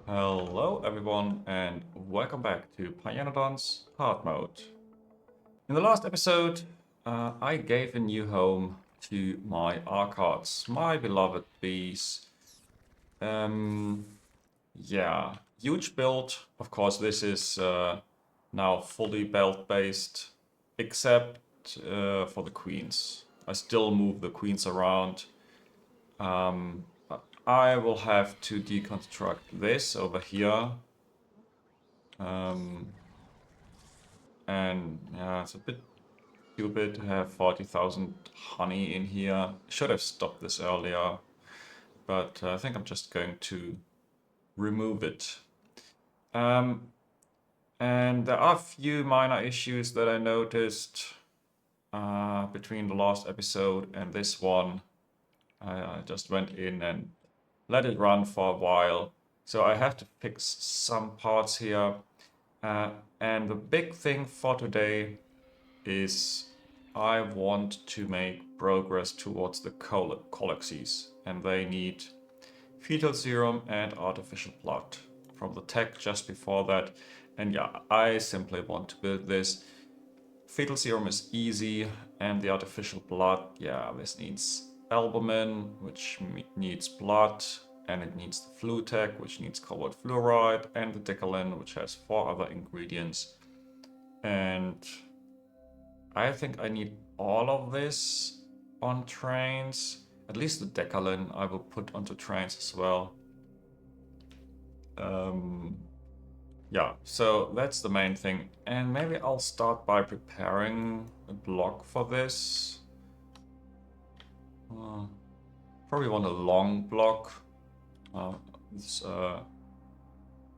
Hello everyone and welcome back to Pyanodons Hard Mode. In the last episode, I gave a new home to my archons, my beloved bees. Um, yeah, huge build. Of course, this is now fully belt based, except for the queens. I still move the queens around. But I will have to deconstruct this over here. And yeah, it's a bit stupid to have 40,000 honey in here. Should have stopped this earlier, but I think I'm just going to remove it. Um, and there are a few minor issues that I noticed between the last episode and this one. I just went in and let it run for a while. So I have to fix some parts here. And the big thing for today is I want to make progress towards the colixies, and they need fetal serum and artificial blood from the tech just before that. And yeah, I simply want to build this. Fetal serum is easy, and the artificial blood, yeah, this needs albumin, which needs blood, and it needs the Flutec, which needs cobalt fluoride, and the Decalin, which has 4 other ingredients. And I think I need all of this on trains. At least the Decalin I will put onto trains as well. Yeah, so that's the main thing. And maybe I'll start by preparing a block for this. Probably want a long block. It's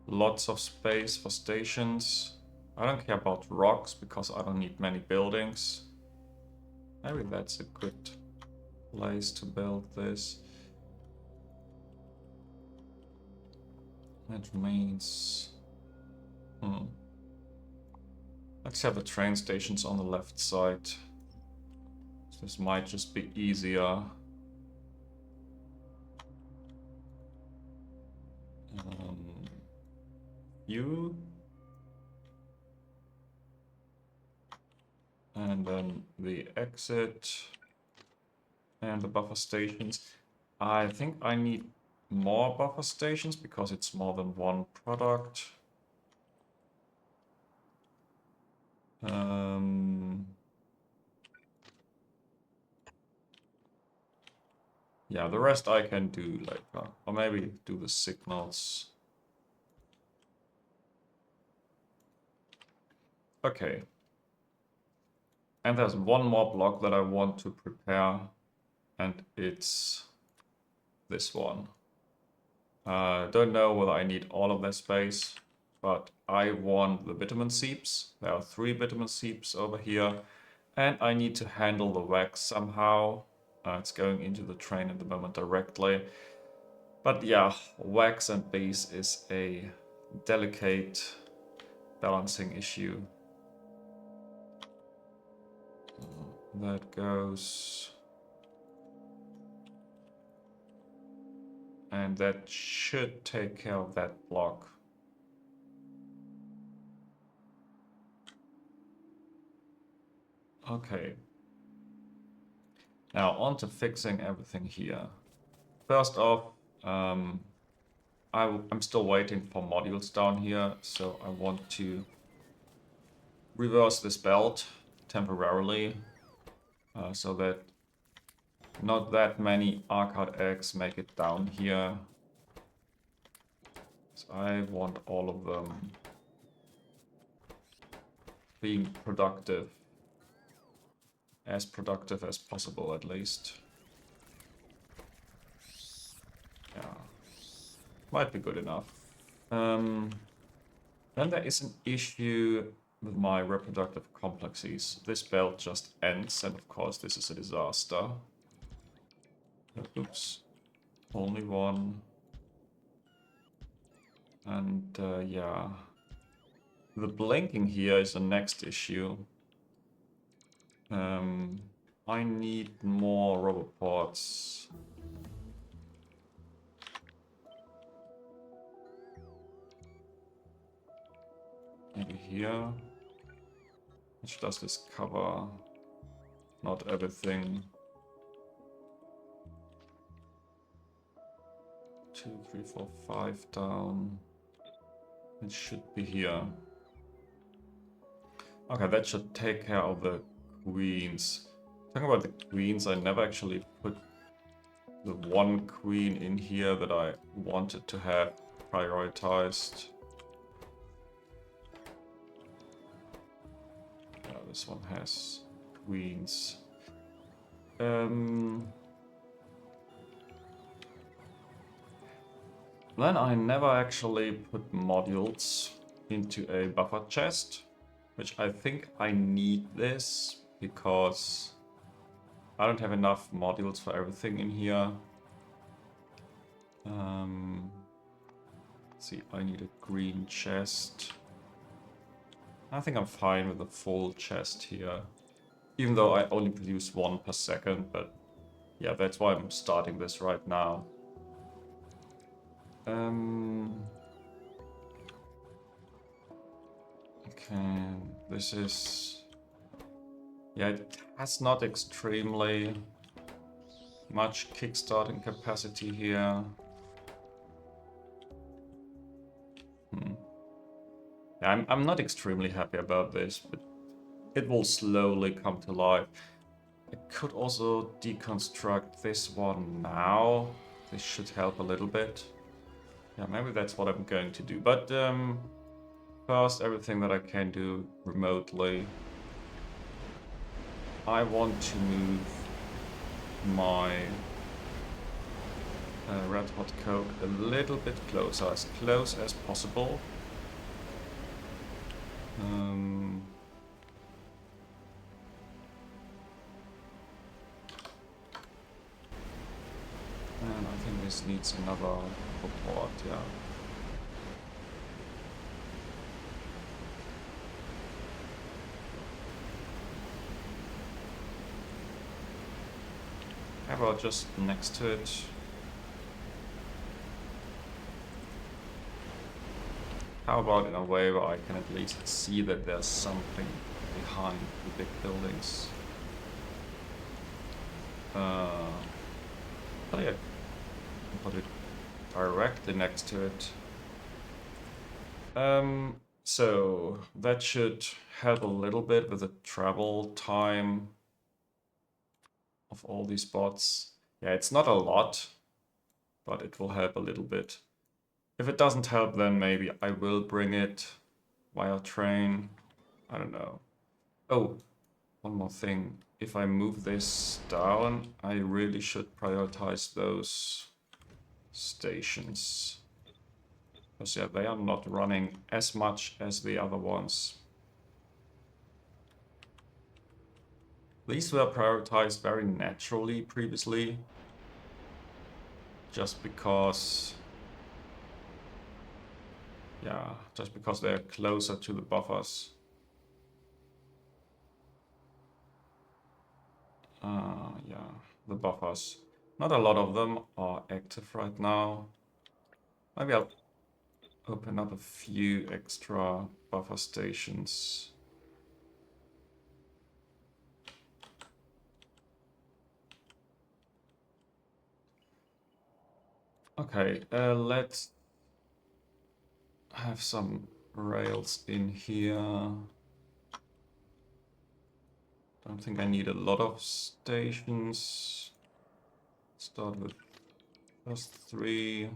lots of space for stations. I don't care about rocks because I don't need many buildings. Maybe that's a good place to build this. That means... Let's have the train stations on the left side. This might just be easier. You. And then the exit. And the buffer stations. I think I need more buffer stations because it's more than one product. Yeah, the rest I can do later. Or maybe do the signals. Okay. And there's one more block that I want to prepare. And it's this one. Don't know whether I need all of that space, but I want the vitamin seeps. There are 3 vitamin seeps over here, and I need to handle the wax somehow. It's going into the train at the moment directly. But yeah, wax and bees is a delicate balancing issue. That goes... And that should take care of that block. Okay. Now on to fixing everything here. First off, I'm still waiting for modules down here, so I want to reverse this belt temporarily so that not that many arcade eggs make it down here. So I want all of them being productive as possible at least. Yeah, might be good enough. Then there is an issue with my reproductive complexes. This belt just ends, and of course this is a disaster. Oops, only one. And yeah, the blinking here is the next issue. I need more roboports. maybe here. How much does this cover? Not everything. 2, 3, 4, 5 down. It should be here. Okay, that should take care of the queens. Talking about the queens, I never actually put the one queen in here that I wanted to have prioritized. Yeah, this one has queens. Then I never actually put modules into a buffer chest, which I think I need this because I don't have enough modules for everything in here. Let's see, I need a green chest. I think I'm fine with a full chest here, even though I only produce 1 per second, but yeah, that's why I'm starting this right now. Okay, this is... Yeah, it has not extremely much kickstarting capacity here. Yeah, I'm not extremely happy about this, but it will slowly come to life. I could also deconstruct this one now. This should help a little bit. Yeah, maybe that's what I'm going to do. But first, everything that I can do remotely. I want to move my red hot coke a little bit closer, as close as possible. And I think this needs another support, yeah. How about just next to it? How about in a way where I can at least see that there's something behind the big buildings? Oh yeah, put it directly next to it. So that should help a little bit with the travel time of all these bots. Yeah, it's not a lot, but it will help a little bit. If it doesn't help, then maybe I will bring it via train. I don't know. Oh, one more thing. If I move this down, I really should prioritize those stations. Because yeah, they are not running as much as the other ones. These were prioritized very naturally previously. Just because... Yeah, just because they're closer to the buffers. Yeah, the buffers. Not a lot of them are active right now. Maybe I'll open up a few extra buffer stations. Okay, let's have some rails in here. Don't think I need a lot of stations. Start with just 3.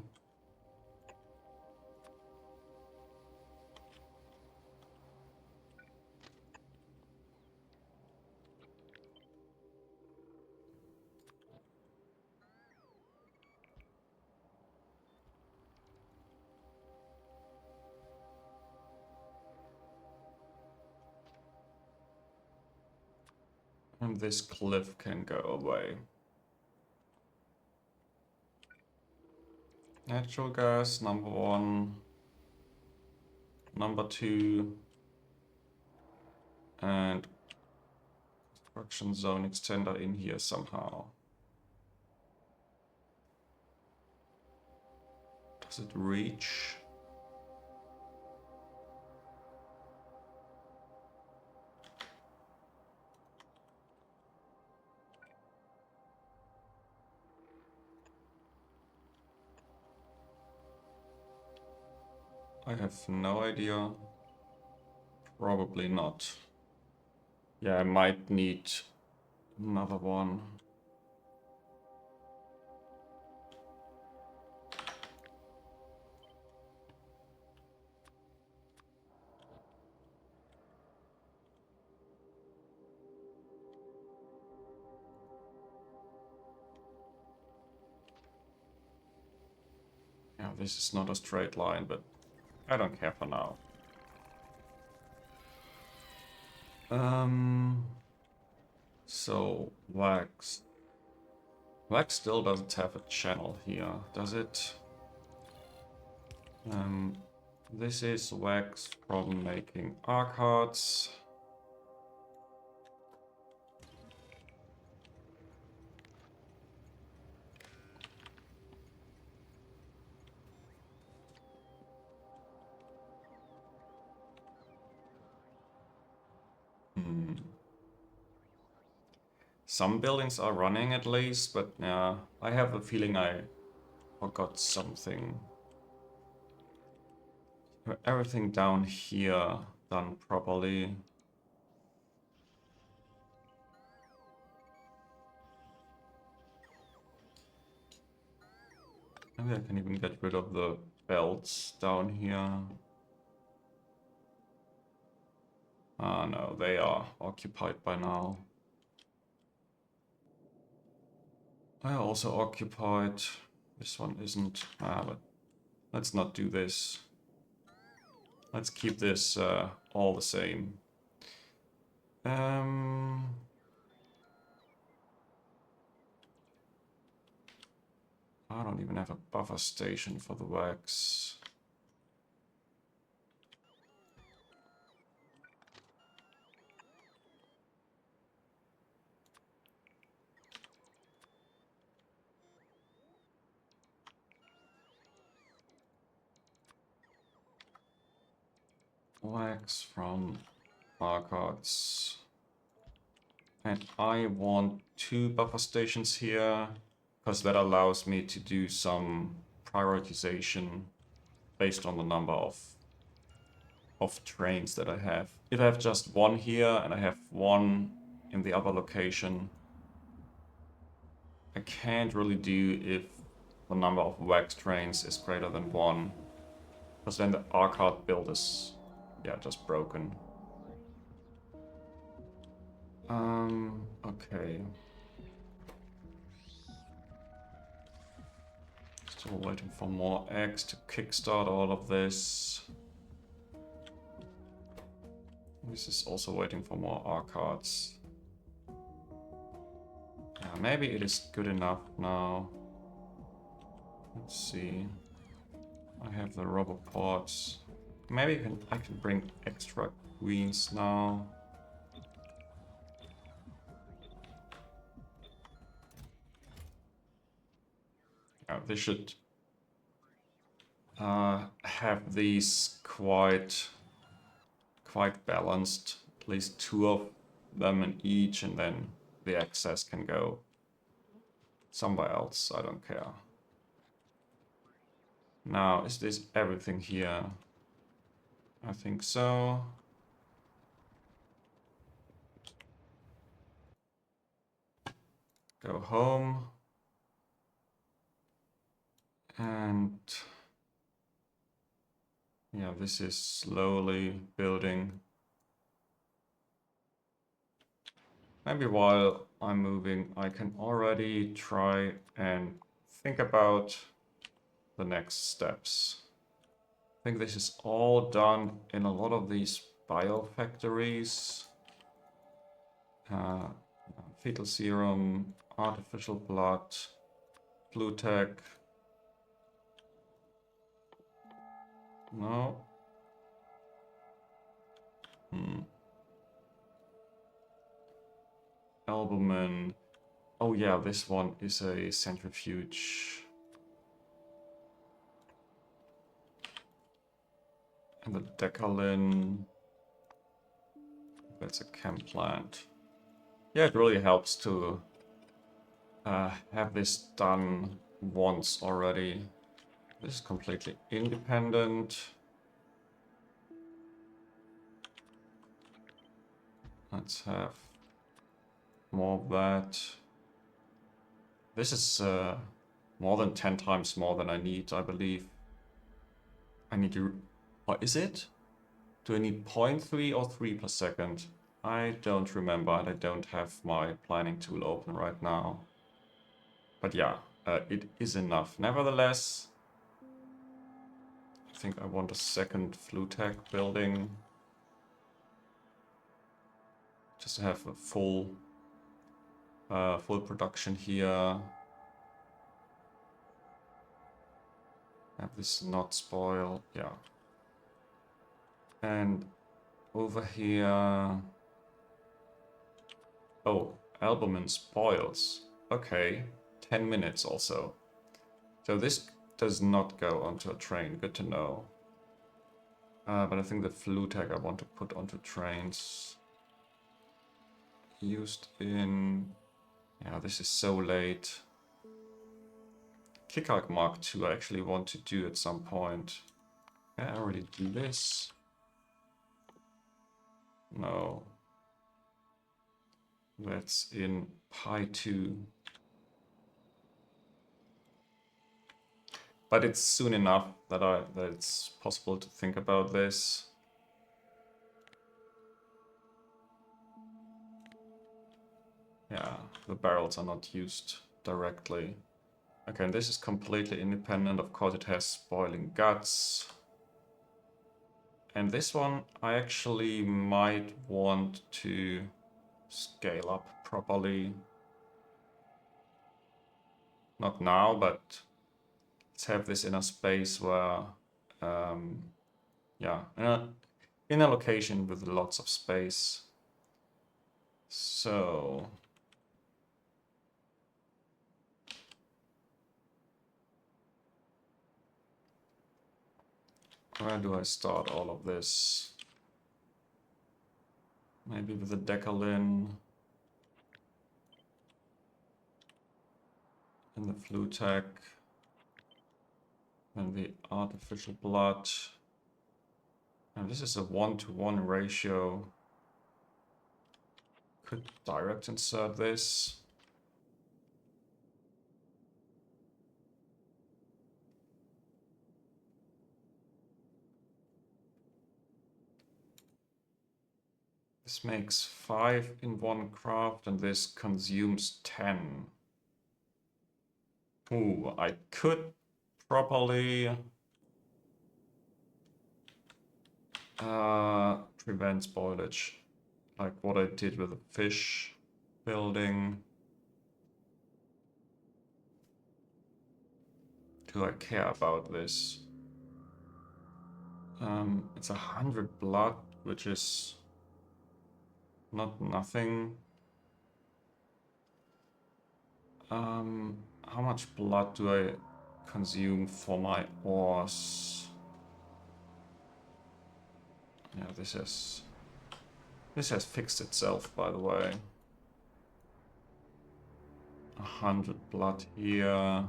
And this cliff can go away. Natural gas, number 1. Number 2. And construction zone extender in here somehow. Does it reach? I have no idea. Probably not. Yeah, I might need another one. Yeah, this is not a straight line, but I don't care for now. So wax. Wax still doesn't have a channel here, does it? This is wax from making arcades. Some buildings are running at least, but yeah, I have the feeling I forgot something. Everything down here done properly. Maybe I can even get rid of the belts down here. Ah, no, they are occupied by now. I also occupied. This one isn't. But let's not do this. Let's keep this all the same. I don't even have a buffer station for the wax. Wax from arcades. And I want 2 buffer stations here, because that allows me to do some prioritization based on the number of trains that I have. If I have just one here and I have one in the other location, I can't really do if the number of wax trains is greater than 1, because then the arcade build is, yeah, just broken. Okay. Still waiting for more eggs to kickstart all of this. This is also waiting for more arcades. Yeah, maybe it is good enough now. Let's see. I have the rubber pods. Maybe I can bring extra queens now. Yeah, they should have these quite balanced. At least 2 of them in each, and then the excess can go somewhere else. I don't care. Now, is this everything here? I think so. Go home. And yeah, this is slowly building. Maybe while I'm moving, I can already try and think about the next steps. I think this is all done in a lot of these biofactories. Fetal serum, artificial blood, blue tech. No. Albumin. Oh yeah, this one is a centrifuge. And the decalin. That's a chem plant. Yeah, it really helps to have this done once already. This is completely independent. Let's have more of that. This is more than 10 times more than I need, I believe. I need to... Or is it? Do I need 0.3 or 3 per second? I don't remember, and I don't have my planning tool open right now. But yeah, it is enough. Nevertheless, I think I want a second Flutech building. Just to have a full production here. Have this not spoil, yeah. And over here... Oh, albumin spoils. Okay, 10 minutes also. So this does not go onto a train, good to know. But I think the Flutech I want to put onto trains. Used in... Yeah, this is so late. Kickarc Mark II I actually want to do at some point. Can I already do this? No. That's in Pi 2. But it's soon enough that it's possible to think about this. Yeah, the barrels are not used directly. Okay, and this is completely independent. Of course, it has spoiling guts. And this one, I actually might want to scale up properly. Not now, but let's have this in a space where, yeah, in a location with lots of space. So... where do I start all of this? Maybe with the Decalin and the Flutech and the artificial blood. And this is a 1-to-1 ratio. Could direct insert this. This makes 5 in one craft and this consumes 10. Ooh, I could properly prevent spoilage, like what I did with the fish building. Do I care about this? It's 100 blood, which is not nothing. How much blood do I consume for my ores? Yeah, this has fixed itself, by the way. 100 blood here.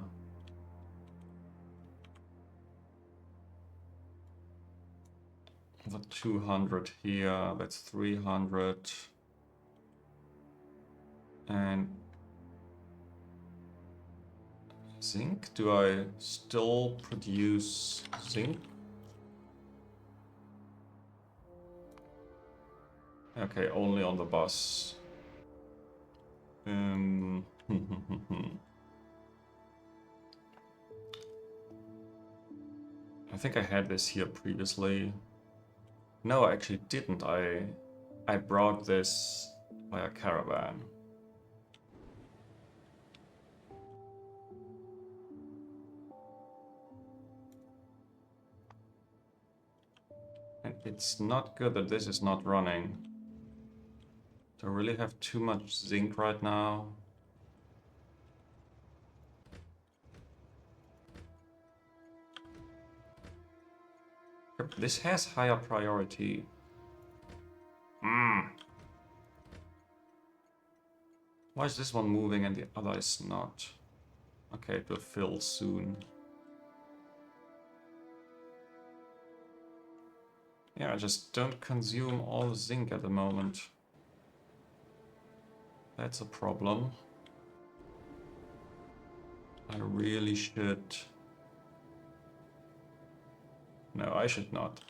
The 200 here, that's 300. And zinc, do I still produce zinc? Okay, only on the bus. I think I had this here previously. No, I actually didn't. I brought this by a caravan. And it's not good that this is not running. Do I really have too much zinc right now? This has higher priority. Why is this one moving and the other is not? Okay, it will fill soon. Yeah, I just don't consume all the zinc at the moment. That's a problem. I really should... No, I should not.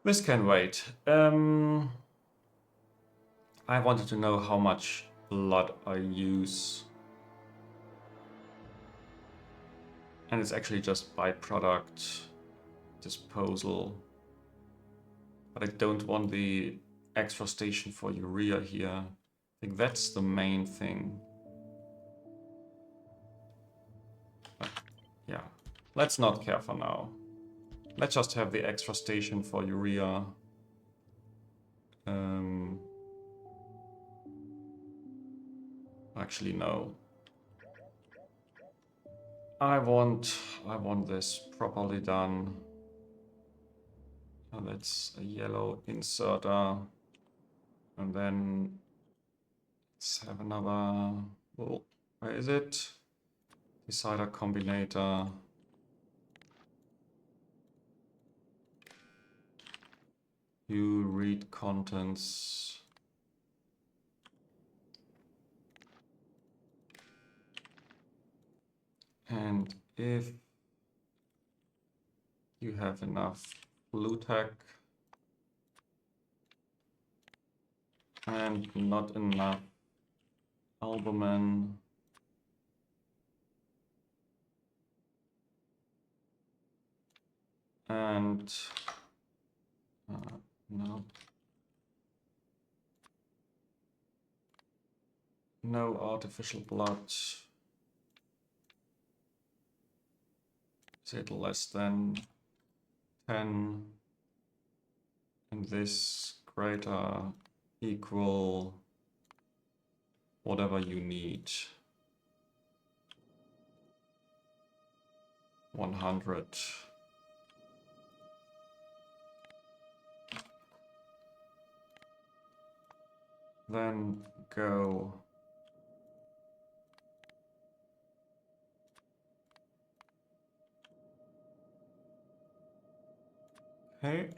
This can wait. I wanted to know how much blood I use. And it's actually just byproduct disposal. But I don't want the extra station for urea here. I think that's the main thing. But yeah, let's not care for now. Let's just have the extra station for urea. Actually, no. I want this properly done. Oh, that's a yellow inserter. And then let's have another... Oh, where is it? Decider combinator. You read contents. And if you have enough Blu-Tack and not enough albumin, and no artificial blood. Is it less than 10? And this greater equal whatever you need. 100. Then go. Okay.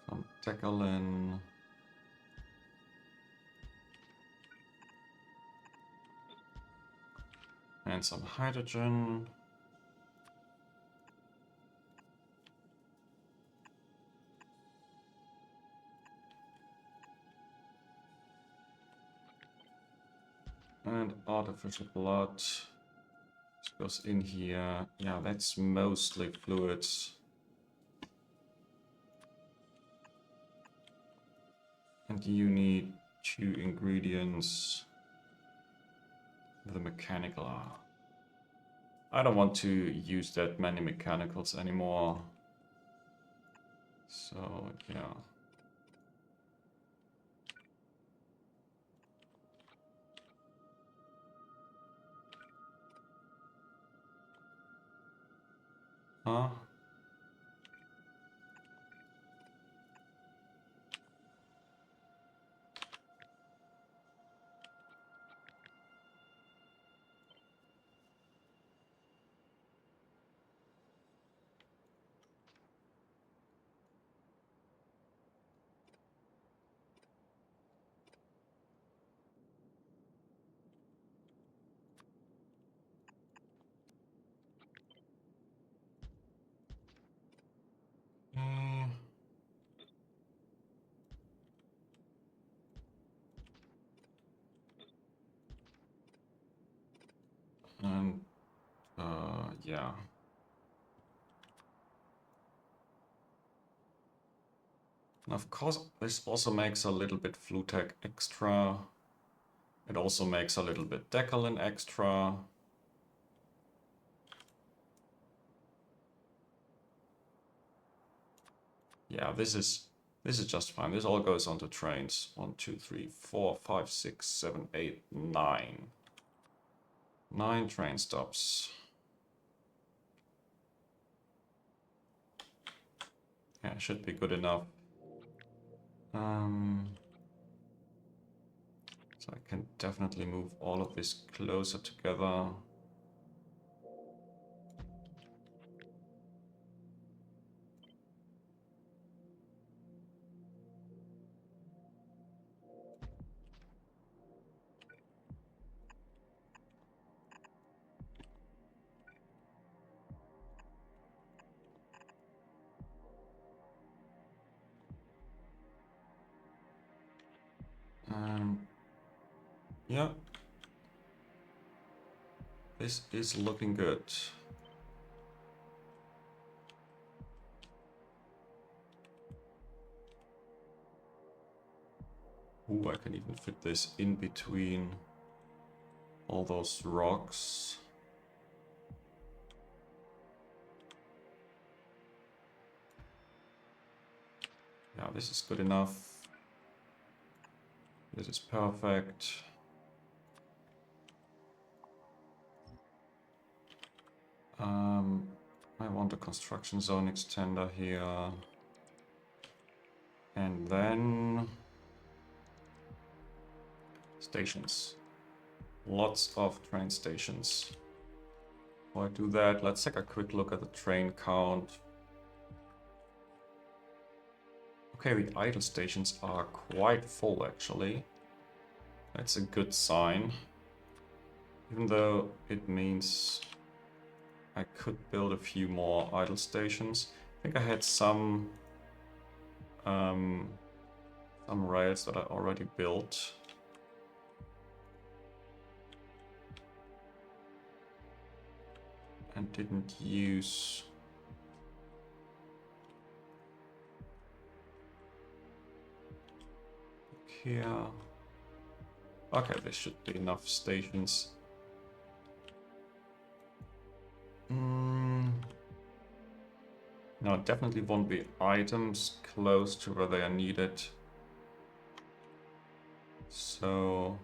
Some Decalin. And some hydrogen. And artificial blood. This goes in here. Yeah, that's mostly fluids. And you need 2 ingredients. The mechanical. I don't want to use that many mechanicals anymore. So, yeah. Huh? And, yeah. And of course, this also makes a little bit Flu-Tac extra. It also makes a little bit Decalin extra. Yeah, this is just fine. This all goes onto trains. 1, 2, 3, 4, 5, 6, 7, 8, 9. 9 train stops. Yeah, should be good enough. So I can definitely move all of this closer together. Yeah, this is looking good. Ooh, I can even fit this in between all those rocks. Yeah, this is good enough. This is perfect. I want a construction zone extender here. And then stations. Lots of train stations. Before I do that, let's take a quick look at the train count. Okay, the idle stations are quite full actually. That's a good sign. Even though it means I could build a few more idle stations. I think I had some rails that I already built. And didn't use. Here. Okay, there should be enough stations. No, it definitely won't be items close to where they are needed. So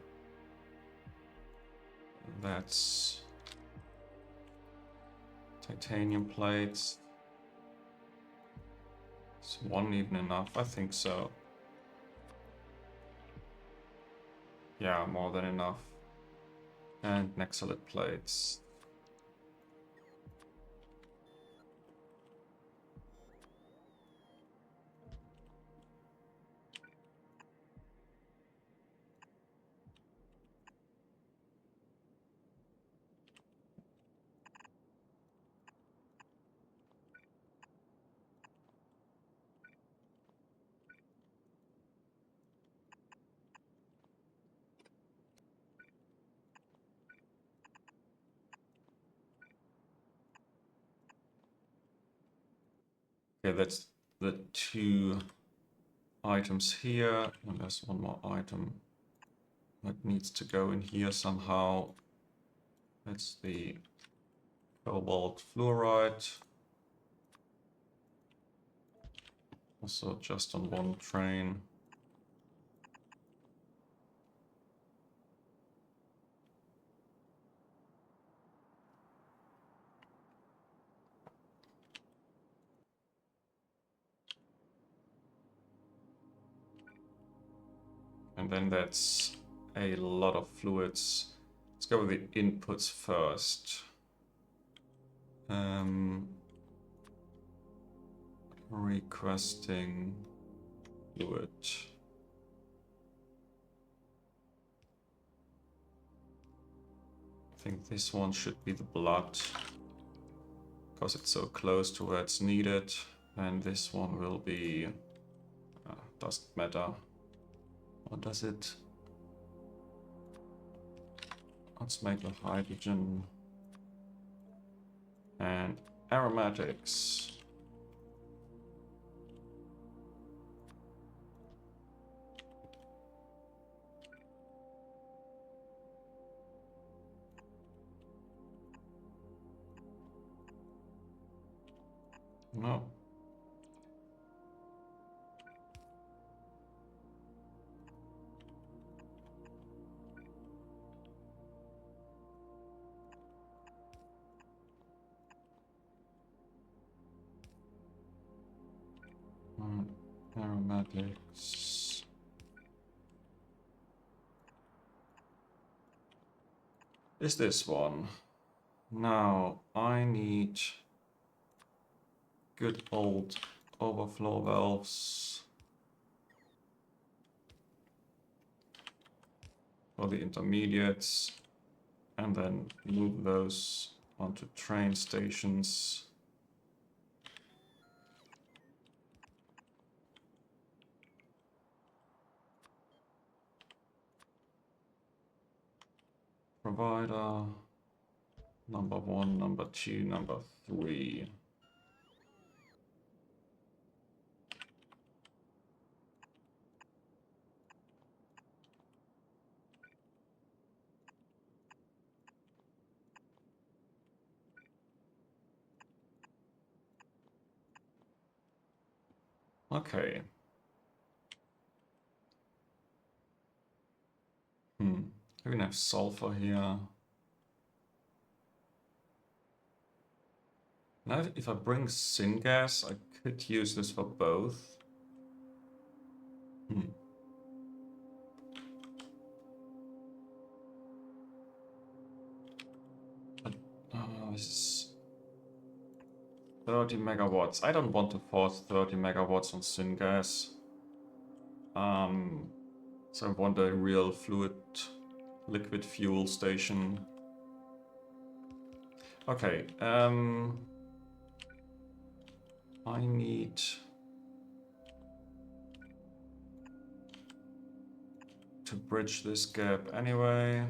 that's titanium plates. Is one even enough? I think so. Yeah, more than enough. And Nexolite plates. Okay, that's the 2 items here. And there's one more item that needs to go in here somehow. That's the cobalt fluoride. Also just on one train. And then that's a lot of fluids. Let's go with the inputs first. Requesting fluid. I think this one should be the blood, because it's so close to where it's needed. And this one will be... doesn't matter. Or does it? Let's make the hydrogen. And aromatics. No. Mathematics. Is this one? Now I need good old overflow valves for the intermediates, and then move those onto train stations. Provider number 1, number 2, number 3. Okay. We can have sulfur here. Now, if I bring syngas, I could use this for both. But this is 30 megawatts. I don't want to force 30 megawatts on syngas. So I want a real fluid liquid fuel station. Okay, I need to bridge this gap anyway.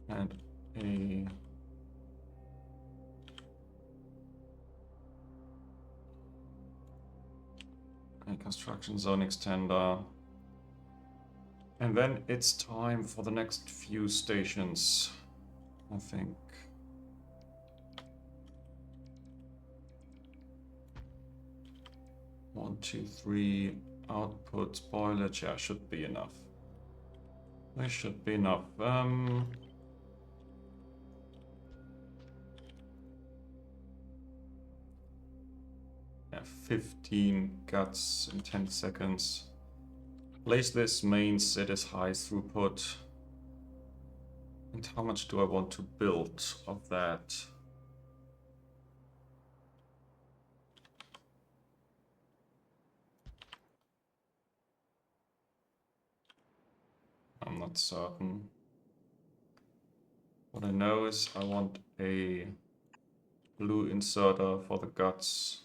And a construction zone extender. And then it's time for the next few stations, I think. One, two, three, output, spoilage, yeah, should be enough. There should be enough. Yeah, 15 guts in 10 seconds. Place this means it is high throughput. And how much do I want to build of that? I'm not certain. What I know is I want a blue inserter for the guts.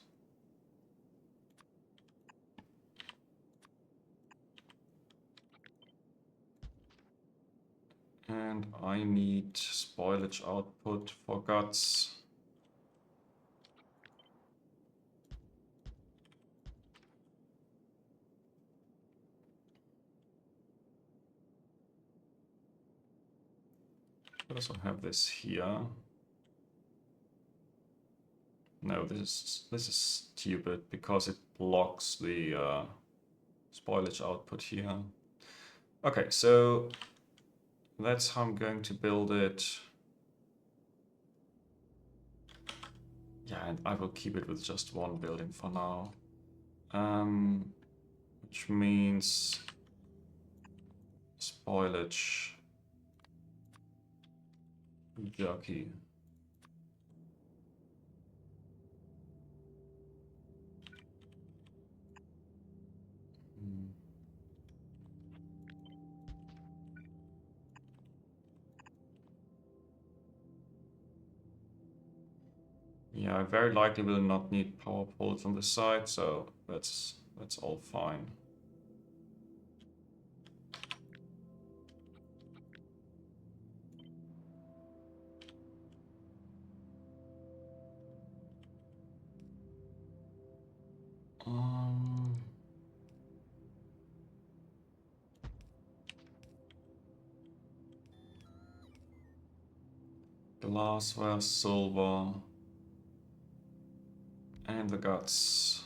And I need spoilage output for guts. I also have this here. No, this is stupid because it blocks the spoilage output here. Okay, so that's how I'm going to build it. Yeah, and I will keep it with just one building for now. Which means spoilage jerky. Yeah, I very likely will not need power poles on the side, so that's all fine. Glassware, silver, and the guts.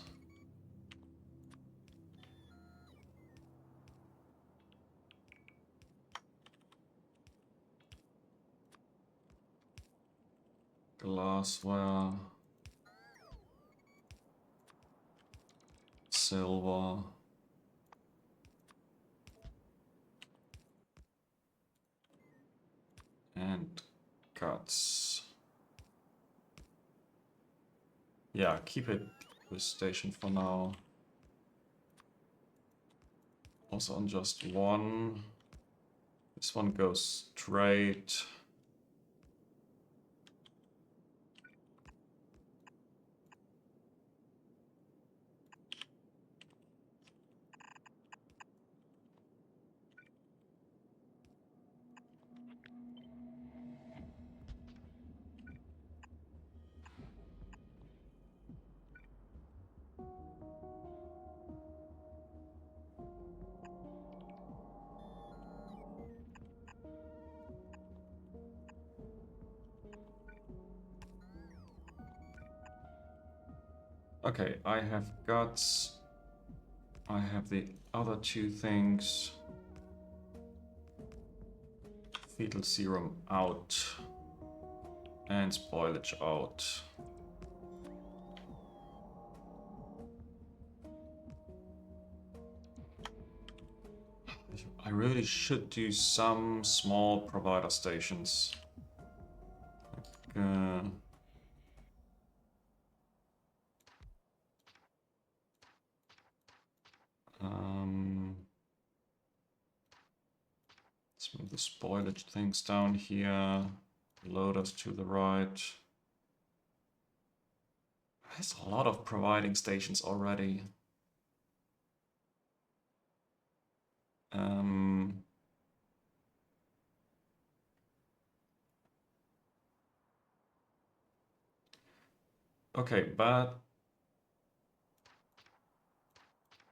Glassware. silver. And guts. Yeah, keep it with station for now. Also on just one. This one goes straight. Okay, I have guts. I have the other two things. Fetal serum out. And spoilage out. I really should do some small provider stations. Uh, let's move the spoilage things down here. Loaders to the right. There's a lot of providing stations already. Okay, but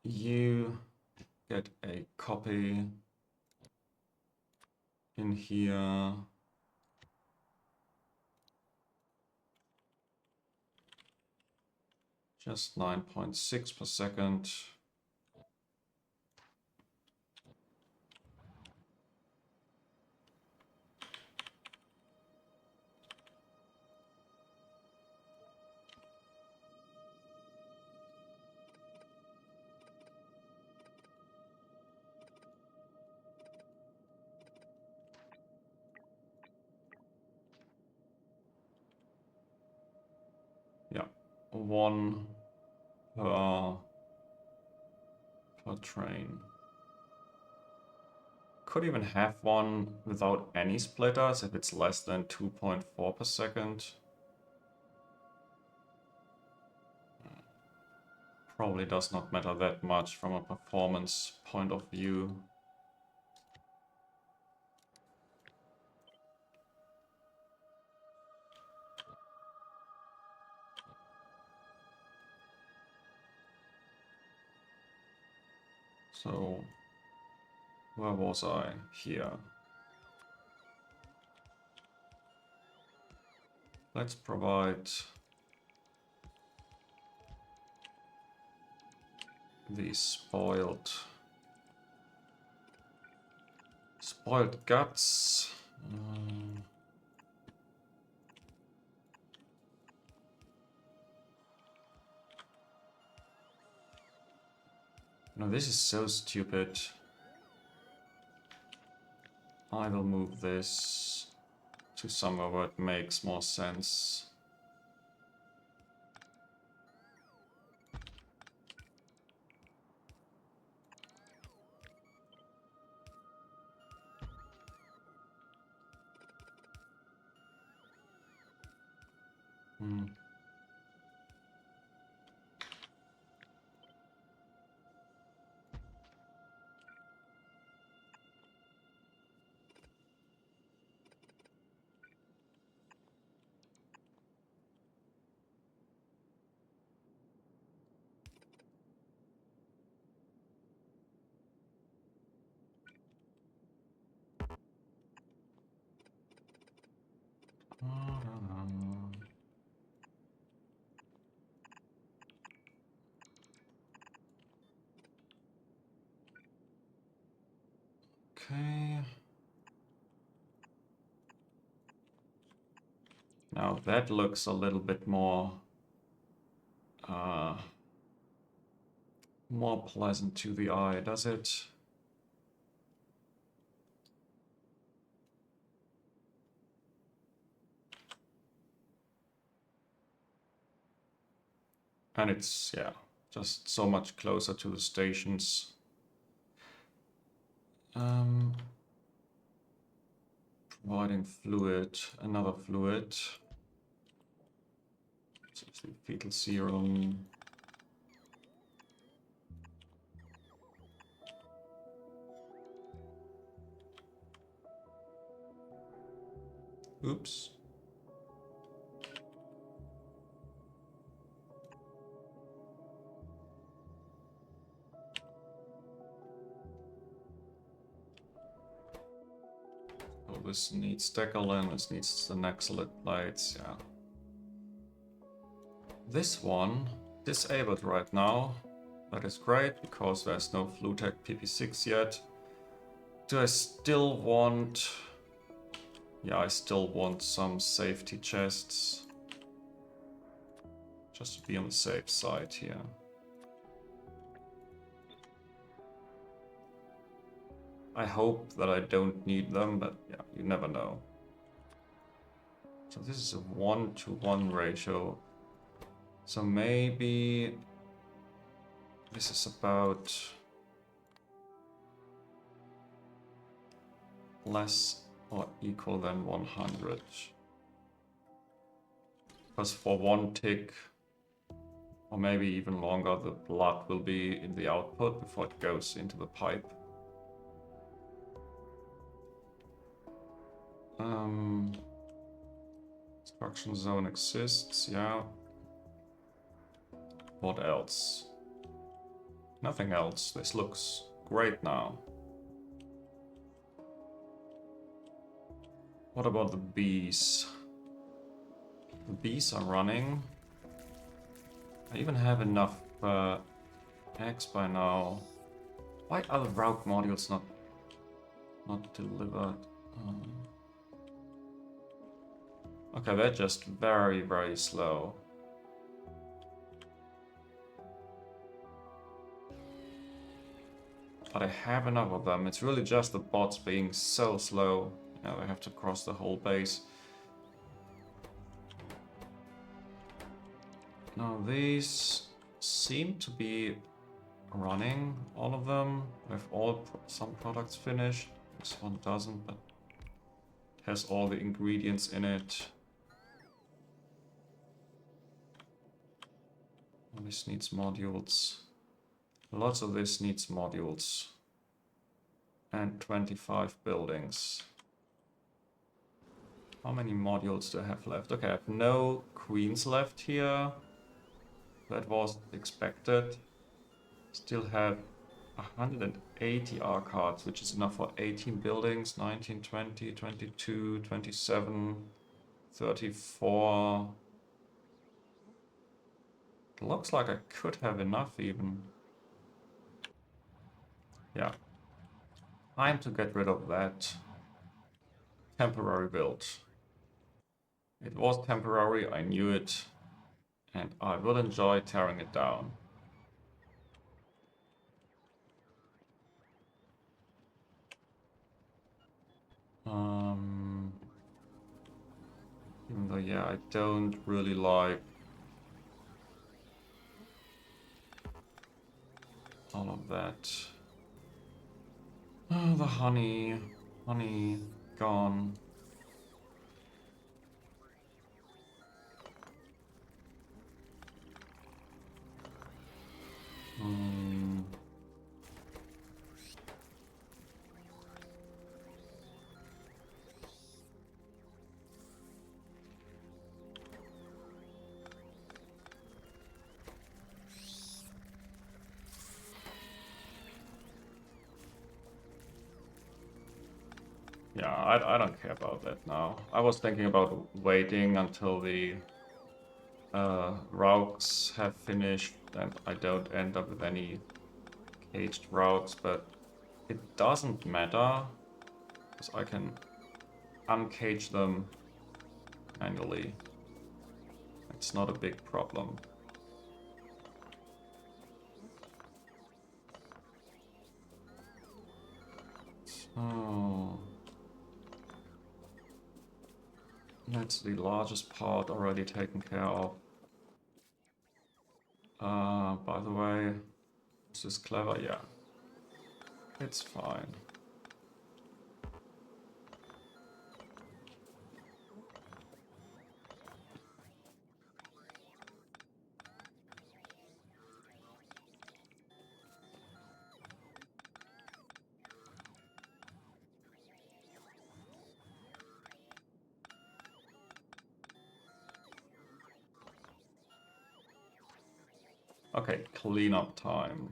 you get a copy in here. Just 9.6 per second. Yeah, one per train. Could even have one without any splitters if it's less than 2.4 per second. Probably does not matter that much from a performance point of view. So, where was I? Here. Let's provide the spoiled guts. No, this is so stupid. I will move this to somewhere where it makes more sense. Okay. Now that looks a little bit more more pleasant to the eye, does it? And it's, yeah, just so much closer to the stations. Providing fluid, another fluid. Seriously, fetal serum. Oops. Oh, this needs Decalin, this needs the Naxalate plates, yeah. This one, disabled right now. That is great, because there's no Flutec PP6 yet. Do I still want... Yeah, I still want some safety chests. Just to be on the safe side here. I hope that I don't need them, but yeah, you never know. So this is a 1-to-1 ratio. So maybe this is about less or equal than 100. Because for one tick, or maybe even longer, the blood will be in the output before it goes into the pipe. Destruction zone exists, yeah. What else? Nothing else. This looks great now. What about the bees? The bees are running. I even have enough eggs by now. Why are the route modules not delivered? Okay, they're just very, very slow. But I have enough of them. It's really just the bots being so slow. Now they have to cross the whole base. Now these seem to be running, all of them. We have some products finished. This one doesn't, but it has all the ingredients in it. This needs modules. Lots of this needs modules. And 25 buildings. How many modules do I have left? Okay, I have no queens left here. That was expected. Still have 180 R cards, which is enough for 18 buildings. 19, 20, 22, 27, 34. It looks like I could have enough even. Yeah. Time to get rid of that temporary build. It was temporary, I knew it, and I will enjoy tearing it down. Even though, yeah, I don't really like all of that. Oh, the honey gone. Yeah, I don't care about that now. I was thinking about waiting until the routes have finished and I don't end up with any caged routes, but it doesn't matter because I can uncage them manually. It's not a big problem. That's the largest part already taken care of. By the way, is this clever? Yeah. It's fine. Okay, cleanup time.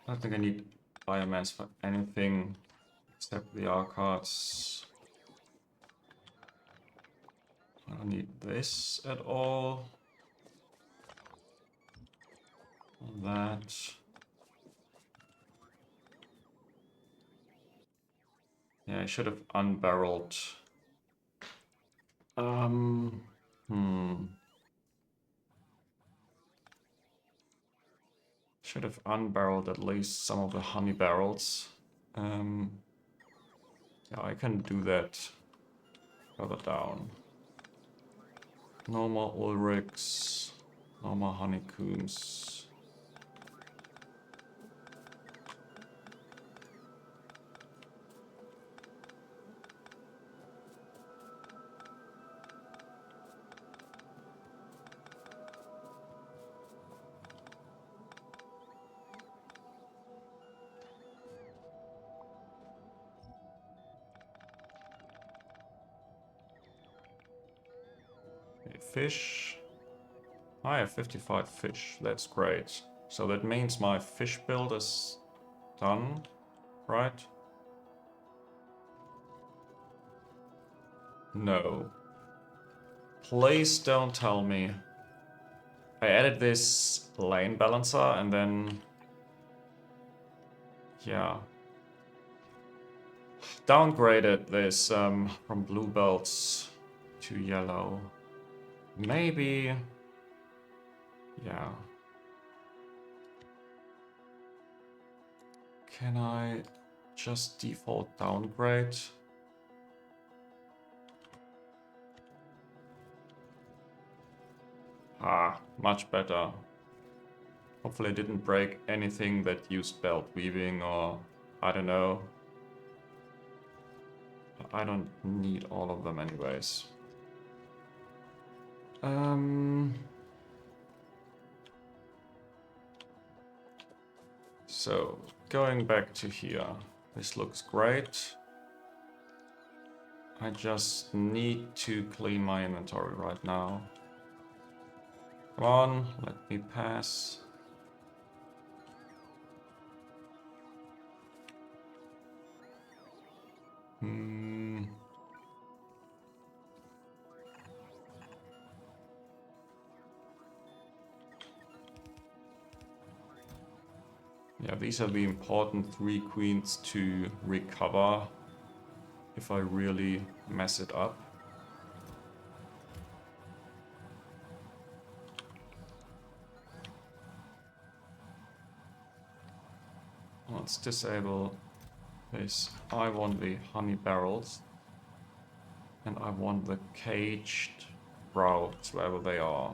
I don't think I need biomass for anything except the archives. I don't need this at all. That. Yeah, I should have unbarreled. Should have unbarreled at least some of the honey barrels. Yeah, I can do that further down. No more Ulrichs, no more honeycombs. Okay, fish. I have 55 fish, that's great. So that means my fish build is done, right? No. Please don't tell me. I added this lane balancer and then... Yeah. Downgraded this from blue belts to yellow. Maybe... Yeah. Can I just default downgrade? Ah, much better. Hopefully I didn't break anything that used belt weaving or... I don't know. I don't need all of them anyways. So, going back to here. This looks great. I just need to clean my inventory right now. Come on, let me pass. Yeah, these are the important 3 queens to recover if I really mess it up. Let's disable this. I want the honey barrels. And I want the caged routes, wherever they are.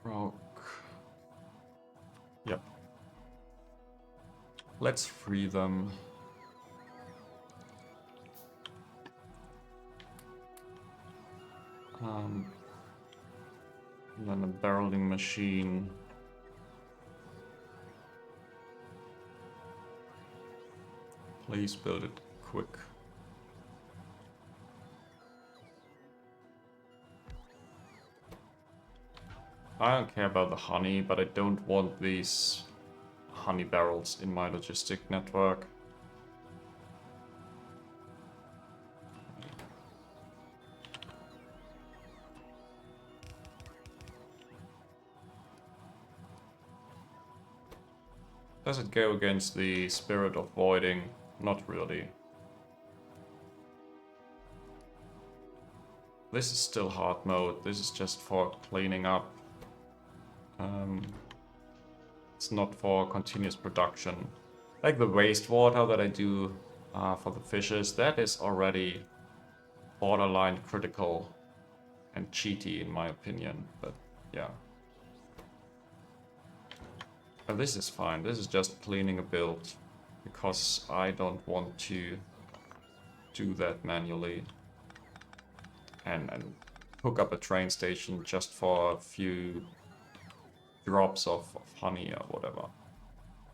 Rock. Yep. Let's free them. And then a barreling machine. Please build it quick. I don't care about the honey, but I don't want these honey barrels in my logistic network. Does it go against the spirit of voiding? Not really. This is still hard mode. This is just for cleaning up. It's not for continuous production. Like the wastewater that I do for the fishes, that is already borderline critical and cheaty in my opinion, but yeah. But this is fine. This is just cleaning a build because I don't want to do that manually and hook up a train station just for a few drops of honey or whatever.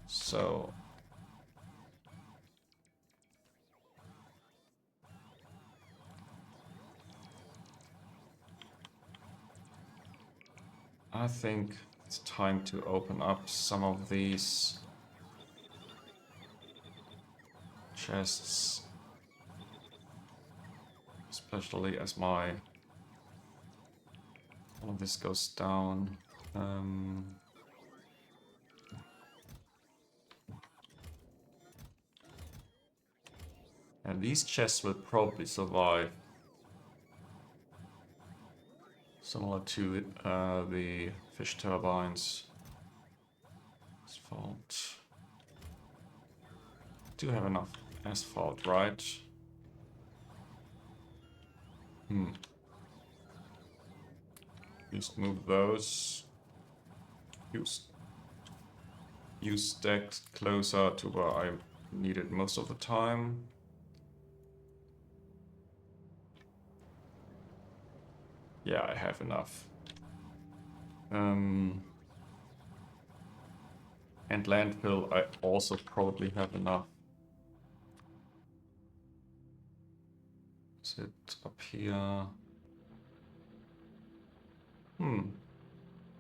So I think it's time to open up some of these chests, especially as all of this goes down. And these chests will probably survive. Similar to the fish turbines. Asphalt. Do have enough asphalt, right? Just move those. You stacked closer to where I need it most of the time. Yeah, I have enough. And landfill, I also probably have enough. Is it up here?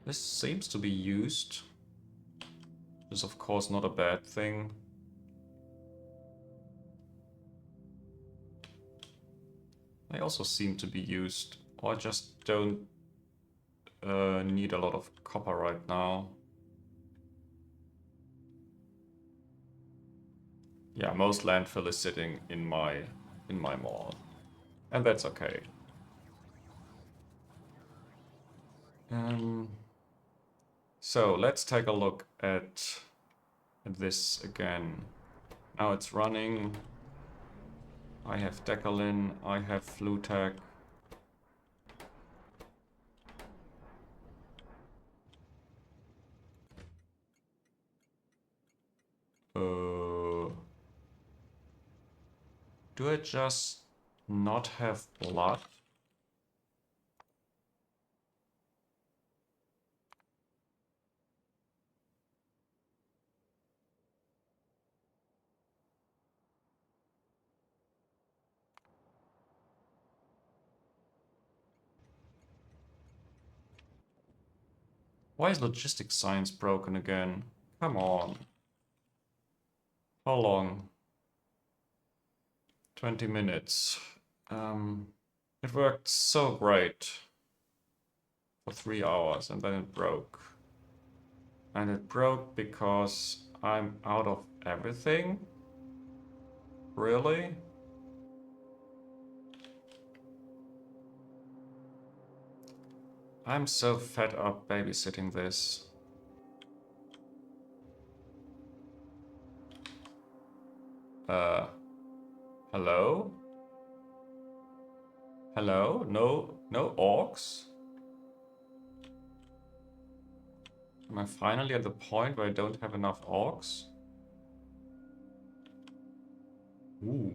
This seems to be used. Which is of course not a bad thing. They also seem to be used. Or I just don't need a lot of copper right now. Yeah, most landfill is sitting in my mall. And that's okay. So let's take a look at this again. Now it's running. I have Decalin, I have Flutec. Do I just not have blood? Why is logistics science broken again? Come on. How long? 20 minutes. It worked so great for 3 hours and then it broke. And it broke because I'm out of everything? Really? I'm so fed up babysitting this. Hello? Hello? No orcs? Am I finally at the point where I don't have enough orcs? Ooh.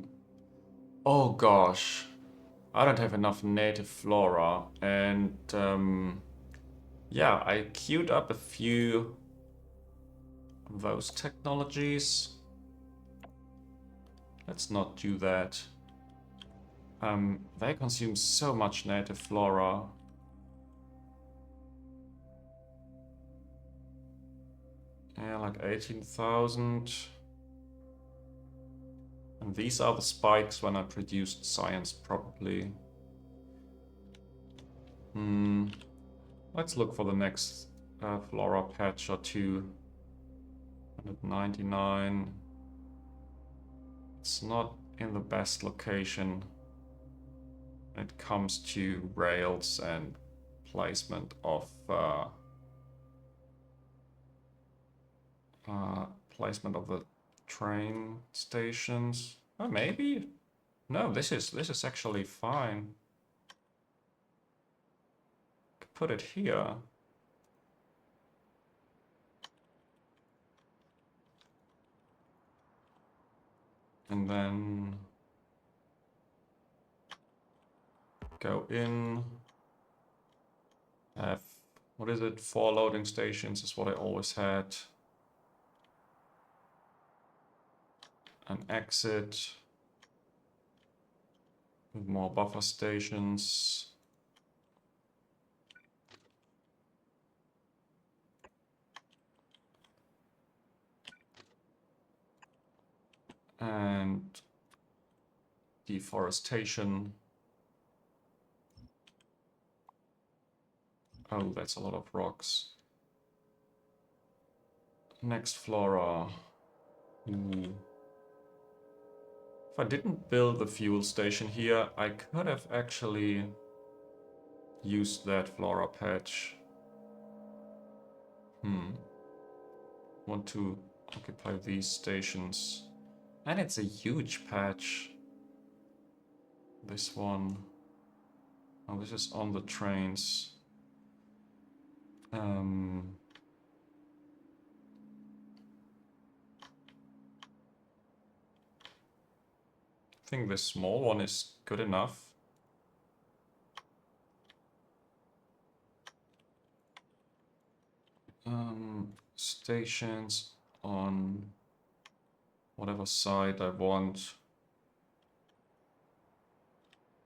Oh gosh. I don't have enough native flora, and yeah, I queued up a few of those technologies. Let's not do that. They consume so much native flora. Yeah, like 18,000. And these are the spikes when I produced science, probably. Let's look for the next flora patch or two. 199. It's not in the best location when it comes to rails and placement of the train stations. Oh, maybe. No, this is actually fine. Could put it here. And then go in. Have, what is it? 4 loading stations is what I always had. An exit with more buffer stations. And deforestation. Oh, that's a lot of rocks. Next flora. Ooh. If I didn't build the fuel station here, I could have actually used that flora patch. Want to occupy these stations. And it's a huge patch. This one. Oh, this is on the trains. I think this small one is good enough. Stations on whatever side I want.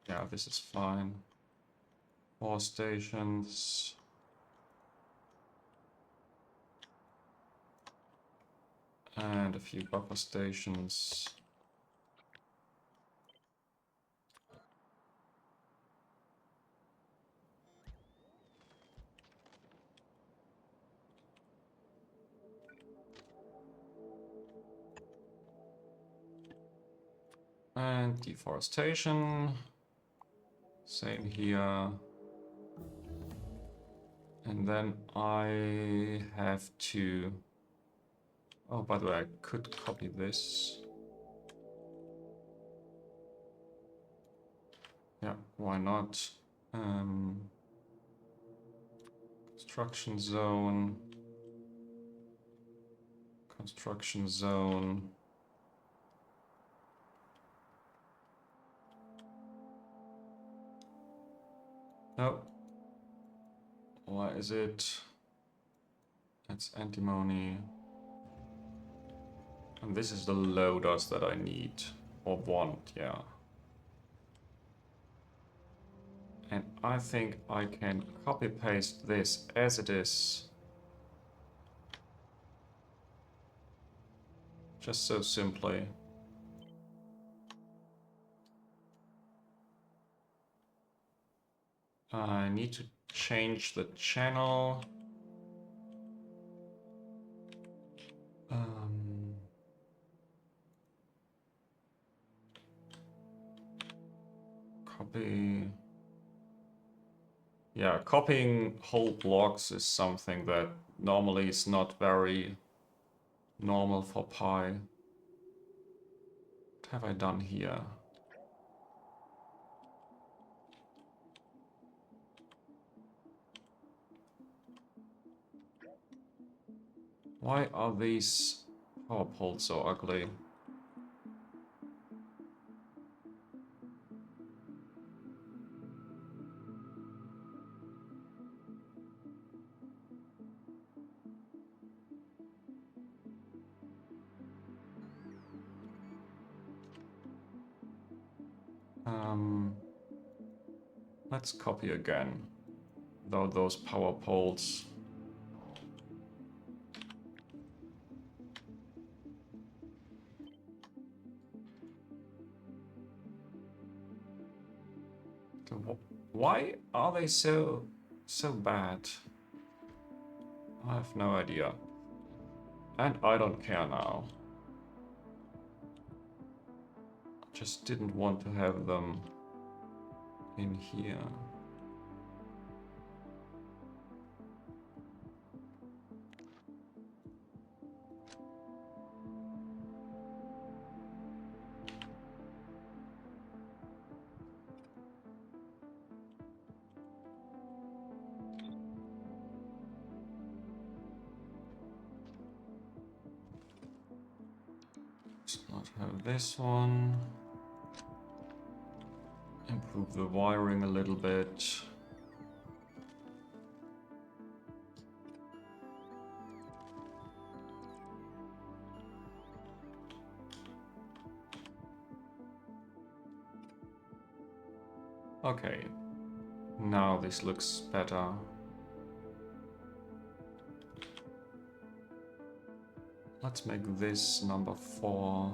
Yeah, this is fine. 4 stations. And a few buffer stations. And deforestation. Same here. And then I have to... Oh, by the way, I could copy this. Yeah, why not? Construction zone. Construction zone. No. Why is it? That's antimony. And this is the loaders that I need. Or want, yeah. And I think I can copy paste this as it is. Just so simply. I need to change the channel. Copy. Yeah, copying whole blocks is something that normally is not very normal for Pi. What have I done here? Why are these power poles so ugly? Let's copy again. Though those power poles. Why are they so bad? I have no idea. And I don't care now. Just didn't want to have them in here. Let's not have this one. Improve the wiring a little bit. Okay, now this looks better. Let's make this number 4.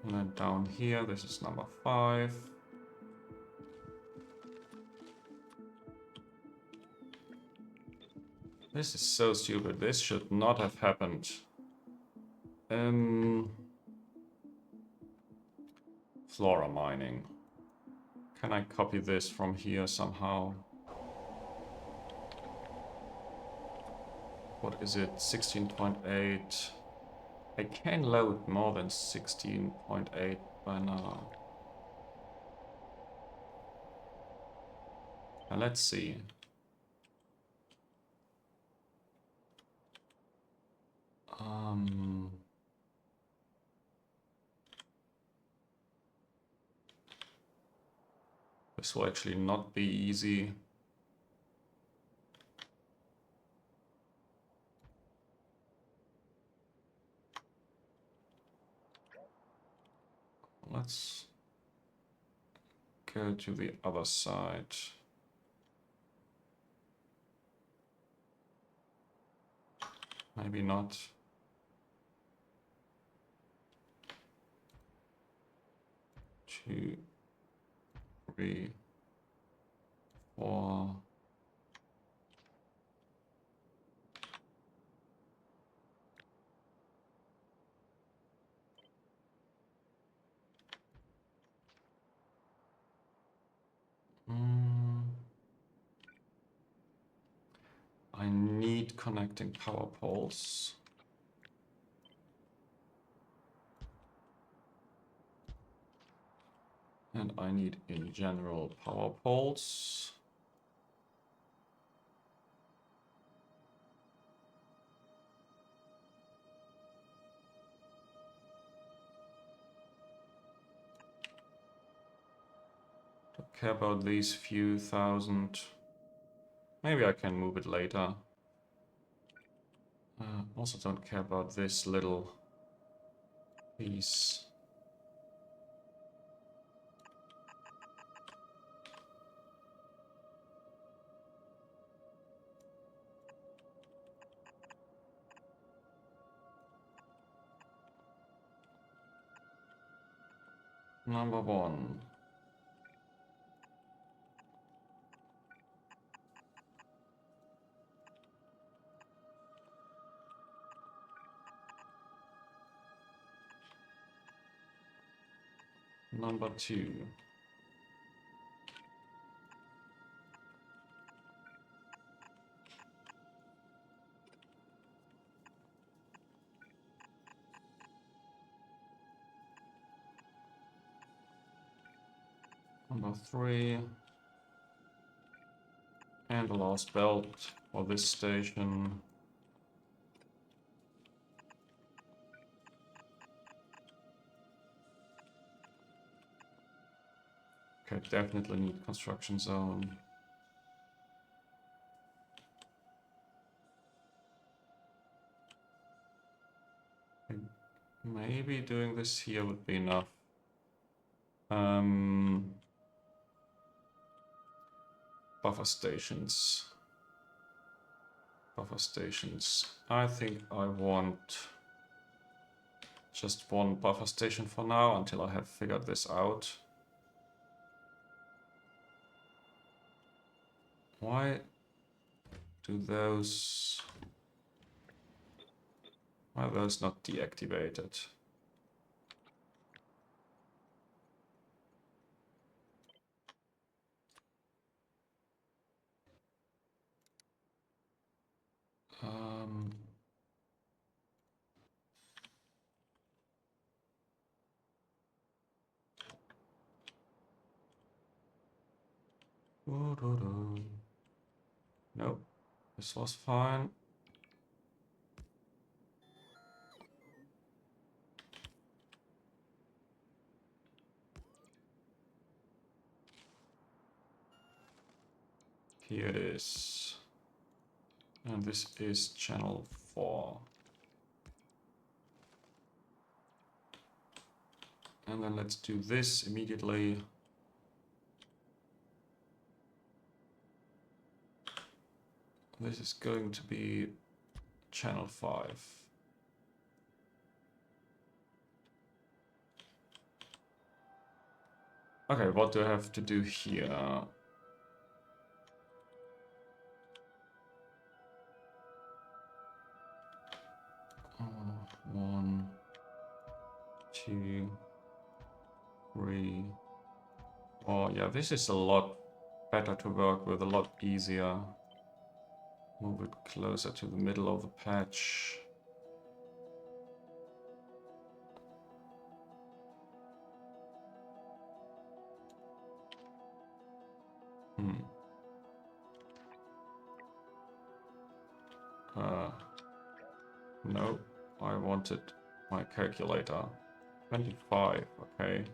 And then down here, this is number 5. This is so stupid. This should not have happened. Flora mining. Can I copy this from here somehow? What is it? 16.8. I can load more than 16.8 by now. Now let's see. This will actually not be easy. Let's go to the other side. Maybe not. 2, 3, 4. I need connecting power poles. And I need, in general, power poles. Don't care about these few thousand. Maybe I can move it later. Also don't care about this little piece. Number 1. Number 2. Number 3. And the last belt for this station. Okay, definitely need construction zone. Maybe doing this here would be enough. Buffer stations. Buffer stations. I think I want just one buffer station for now until I have figured this out. Why Do those... Why are those not deactivated? Um... Nope, this was fine. Here it is. And this is channel 4. And then let's do this immediately. This is going to be channel 5. Okay, what do I have to do here? 1, 2, 3. Oh yeah, this is a lot better to work with, a lot easier. Move it closer to the middle of the patch. No, I wanted my calculator. 25, okay.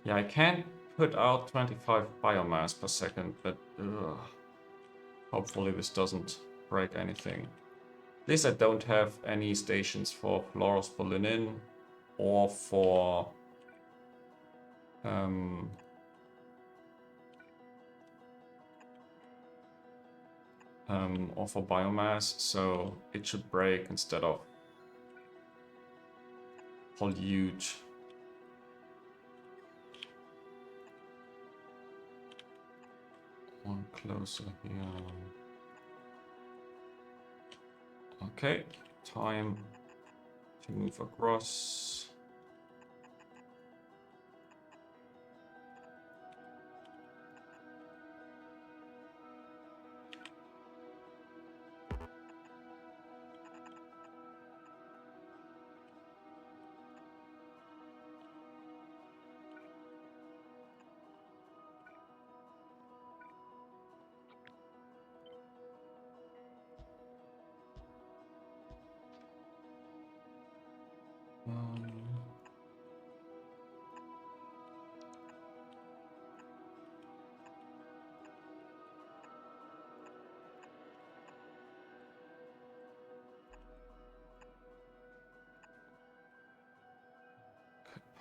Yeah, I can't put out 25 biomass per second, but hopefully this doesn't break anything. At least I don't have any stations for fluorospolinin or for biomass, so it should break instead of pollute. One closer here. Okay, time to move across.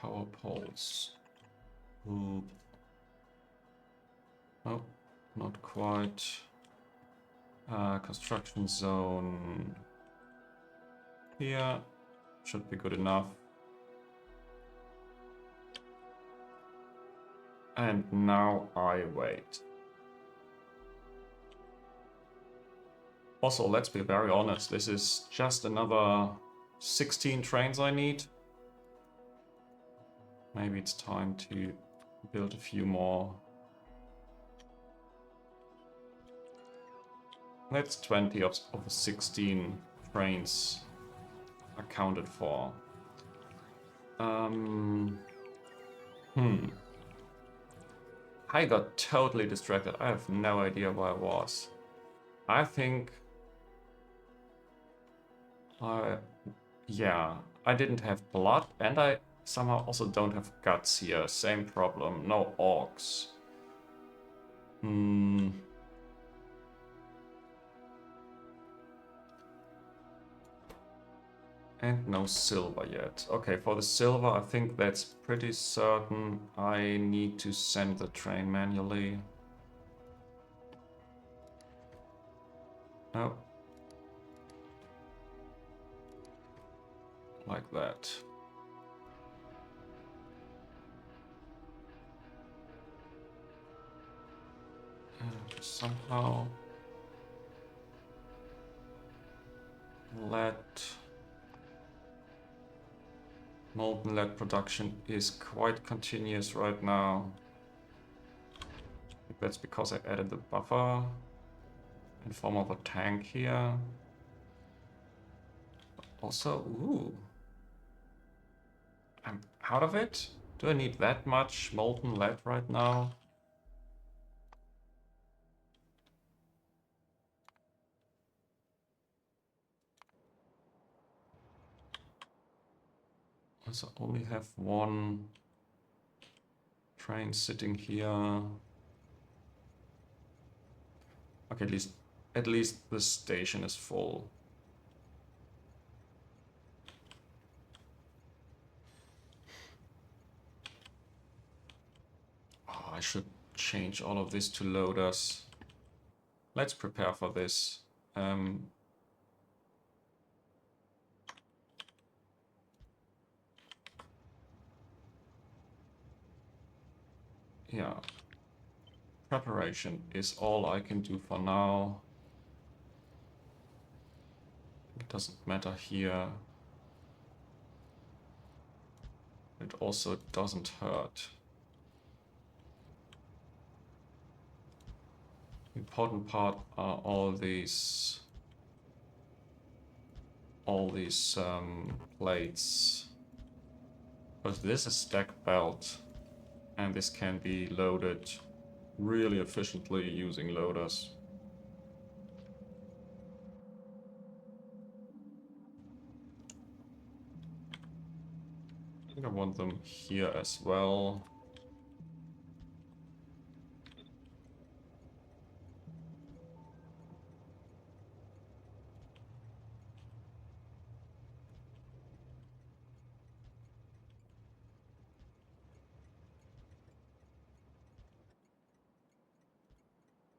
Power poles. Oh, not quite. Construction zone here should be good enough. And now I wait. Also, let's be very honest, this is just another 16 trains I need. Maybe it's time to build a few more. That's 20 of the 16 trains accounted for. I got totally distracted. I have no idea where I was. I think... yeah, I didn't have blood, and I somehow also don't have guts here. Same problem. No orcs. And no silver yet. Okay, for the silver, I think that's pretty certain. I need to send the train manually. Oh. Like that. Somehow lead, molten lead production is quite continuous right now. I think that's because I added the buffer in form of a tank here. Also, ooh, I'm out of it. Do I need that much molten lead right now? Also only have one train sitting here. Okay, at least the station is full. Oh, I should change all of this to loaders. Let's prepare for this. Yeah, preparation is all I can do for now. It doesn't matter here. It also doesn't hurt. Important part are all these plates. Because this is stack belt, and this can be loaded really efficiently using loaders. I think I want them here as well.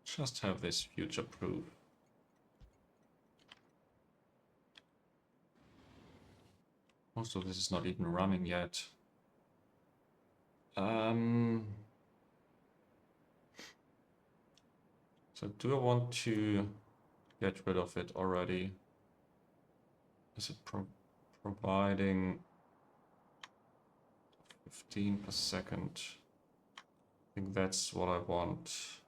Just have this future-proof. Most of this is not even running yet. So do I want to get rid of it already? Is it providing 15 per second? I think that's what I want.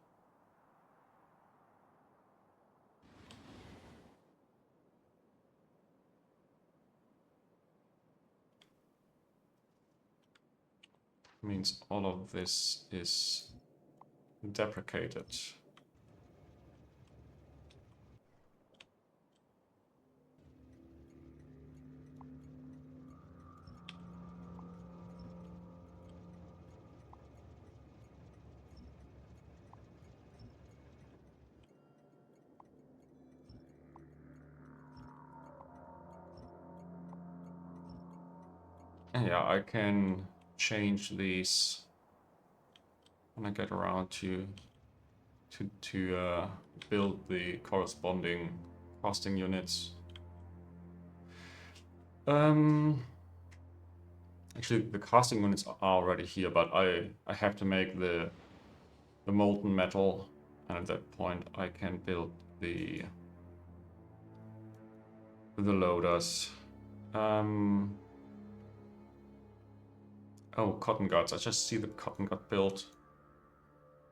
Means all of this is deprecated. Yeah, I can change these when I get around to build the corresponding casting units. Actually, the casting units are already here, but I have to make the molten metal, and at that point I can build the loaders. Oh, cotton guards. I just see the cotton guard build.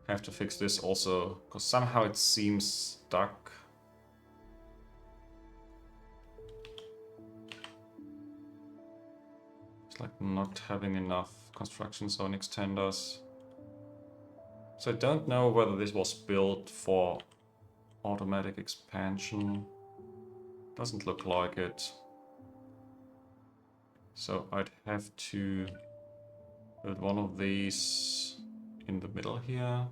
Have to fix this also, because somehow it seems stuck. It's like not having enough construction zone extenders. So I don't know whether this was built for automatic expansion. Doesn't look like it. So I'd have to build one of these in the middle here.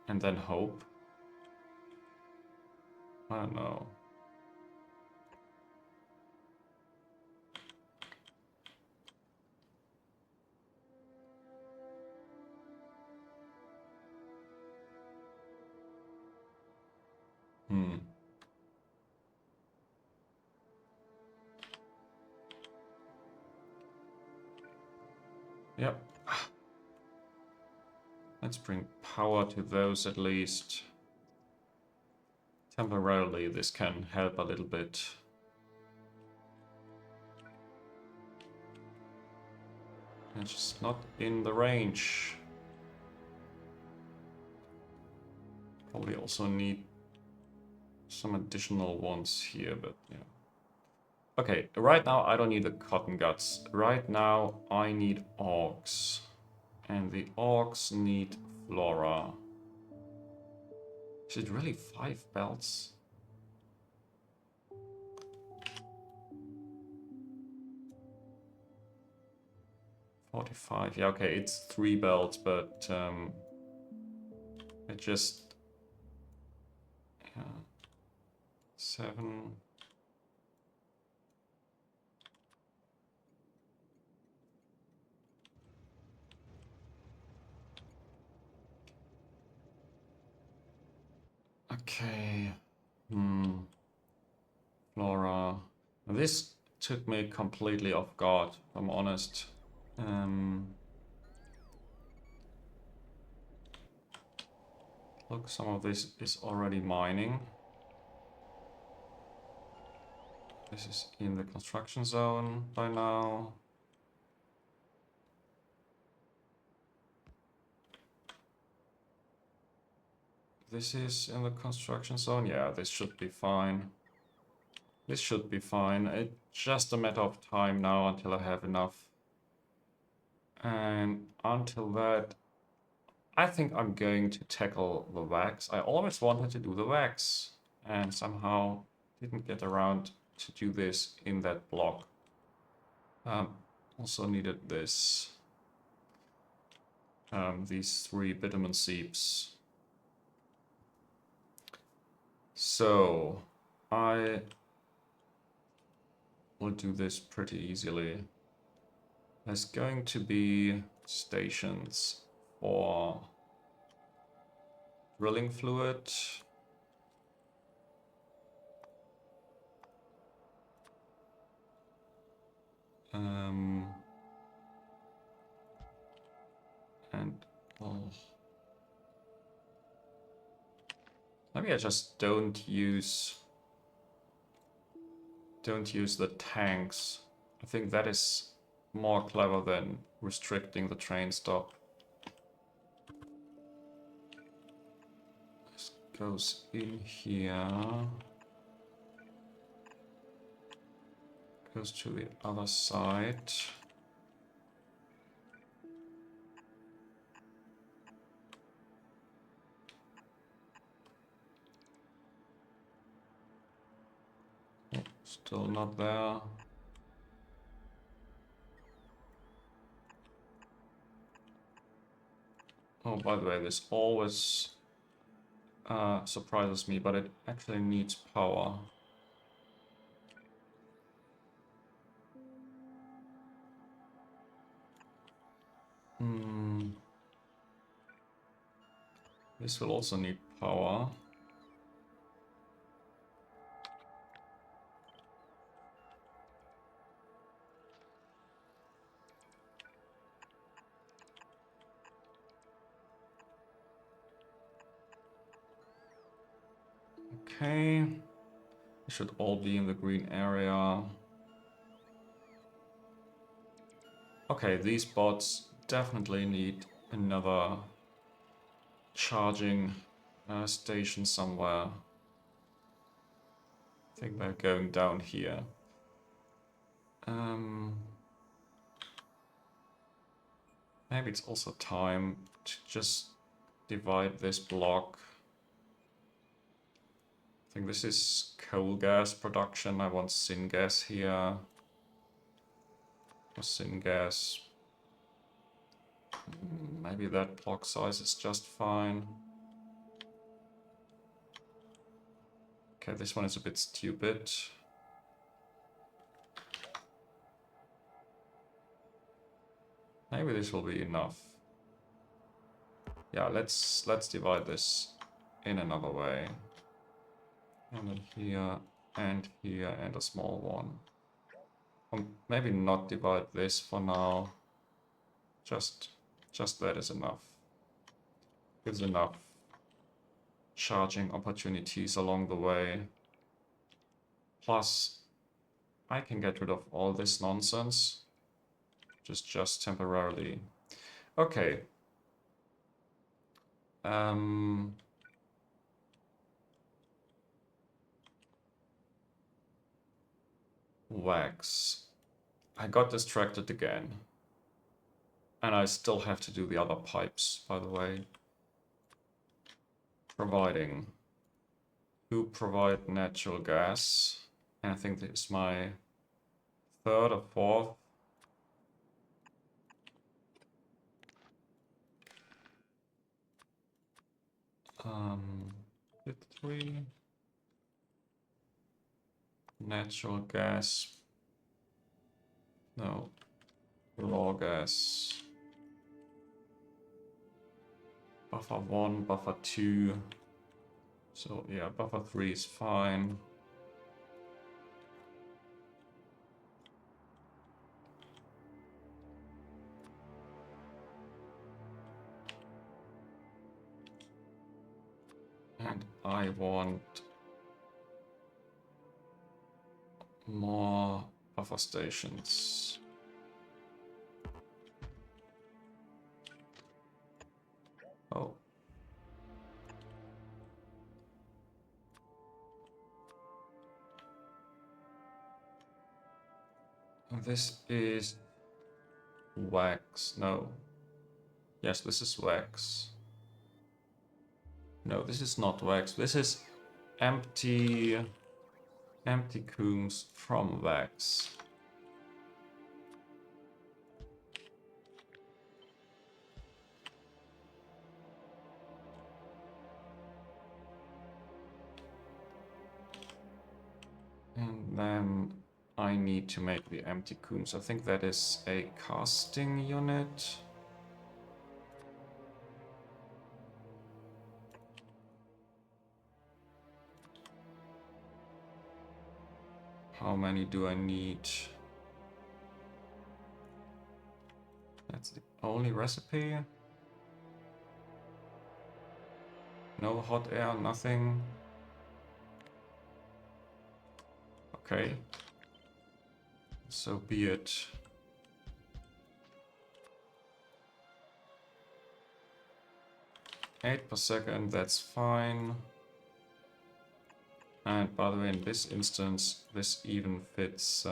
And then hope. I don't know. Yep. Let's bring power to those at least. Temporarily, this can help a little bit. It's just not in the range. Probably also need some additional ones here, but yeah. Okay, right now I don't need the cotton guts. Right now I need orcs. And the orcs need flora. Is it really 5 belts? $45. Yeah, okay, it's 3 belts, but it just 7. Okay. Flora. This took me completely off guard, if I'm honest. Look, some of this is already mining. This is in the construction zone by now. This is in the construction zone. Yeah, this should be fine. This should be fine. It's just a matter of time now until I have enough. And until that, I think I'm going to tackle the wax. I always wanted to do the wax and somehow didn't get around to do this in that block. Also needed this. These 3 bitumen seeps. So I will do this pretty easily. There's going to be stations for drilling fluid. And maybe I just don't use the tanks. I think that is more clever than restricting the train stop. This goes in here. Goes to the other side. Still not there. Oh, by the way, this always surprises me, but it actually needs power. This will also need power. Okay, they should all be in the green area. Okay, these bots definitely need another charging station somewhere. I think they're going down here. Maybe it's also time to just divide this block. I think this is coal gas production. I want syngas here. For syngas. Maybe that block size is just fine. Okay, this one is a bit stupid. Maybe this will be enough. Yeah, let's divide this in another way. And then here and a small one. Or maybe not divide this for now. Just that is enough. Gives enough charging opportunities along the way. Plus, I can get rid of all this nonsense. Just temporarily. Okay. Wax. I got distracted again. And I still have to do the other pipes, by the way. Providing. Who provide natural gas? And I think this is my third or fourth. Bit 3. Natural gas. No. Raw gas. Buffer 1, buffer 2. So yeah, buffer 3 is fine. And I want more buffer stations. Oh. This is wax. No. Yes, this is wax. No, this is not wax. This is empty combs from wax. And then I need to make the empty combs. I think that is a casting unit. How many do I need? That's the only recipe. No hot air, nothing. Okay. So be it. Eight per second, that's fine. And by the way, in this instance, this even fits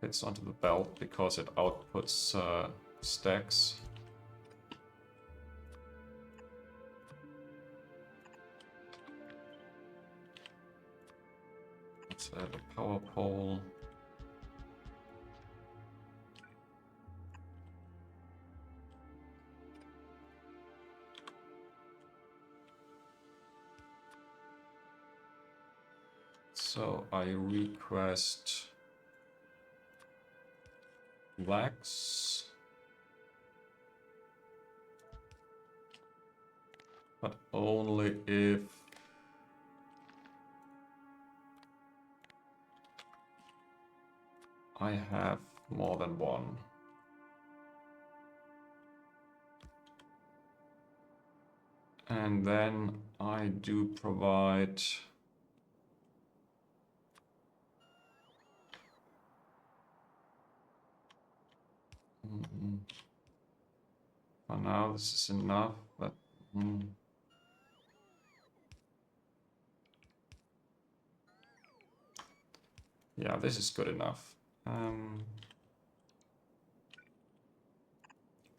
fits onto the belt because it outputs stacks. Let's add a power pole. So I request wax, but only if I have more than one. And then I do provide for now this is enough, but yeah, this is good enough.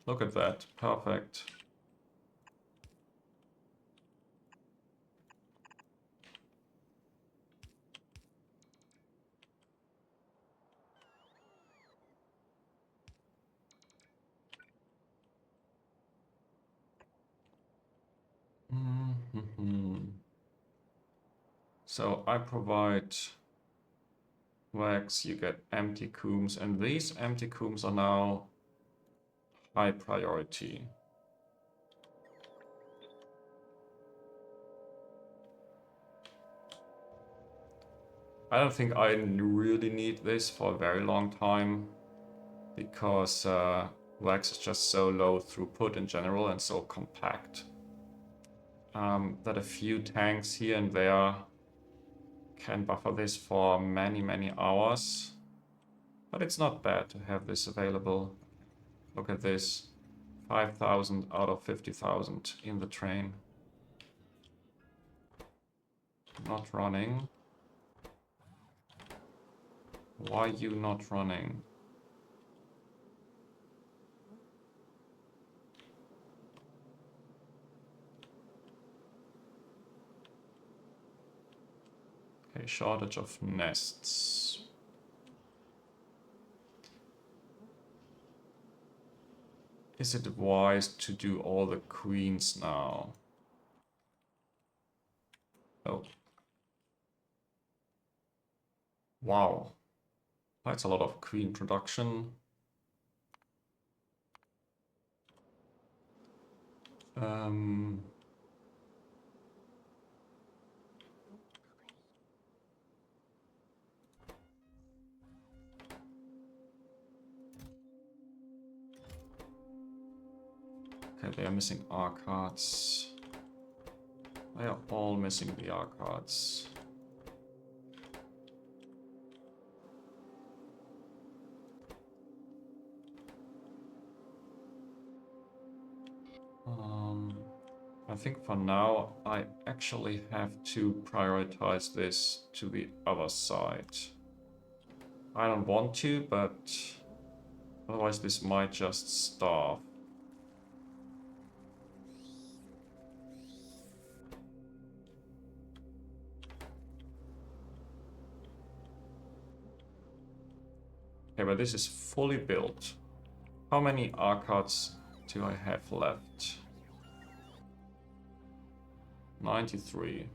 Look at that, perfect. So I provide wax, you get empty combs, and these empty combs are now high priority. I don't think I really need this for a very long time, because wax is just so low throughput in general and so compact, that a few tanks here and there can buffer this for many hours. But it's not bad to have this available. Look at this, 5,000 out of 50,000 in the train. Not running. Why are you not running? Okay, shortage of nests. Is it wise to do all the queens now? Oh. Wow. That's a lot of queen production. Okay, they are missing R cards. They are all missing the R cards. I think for now I actually have to prioritize this to the other side. I don't want to, but otherwise this might just starve. Okay, but this is fully built. How many R cards do I have left? 93.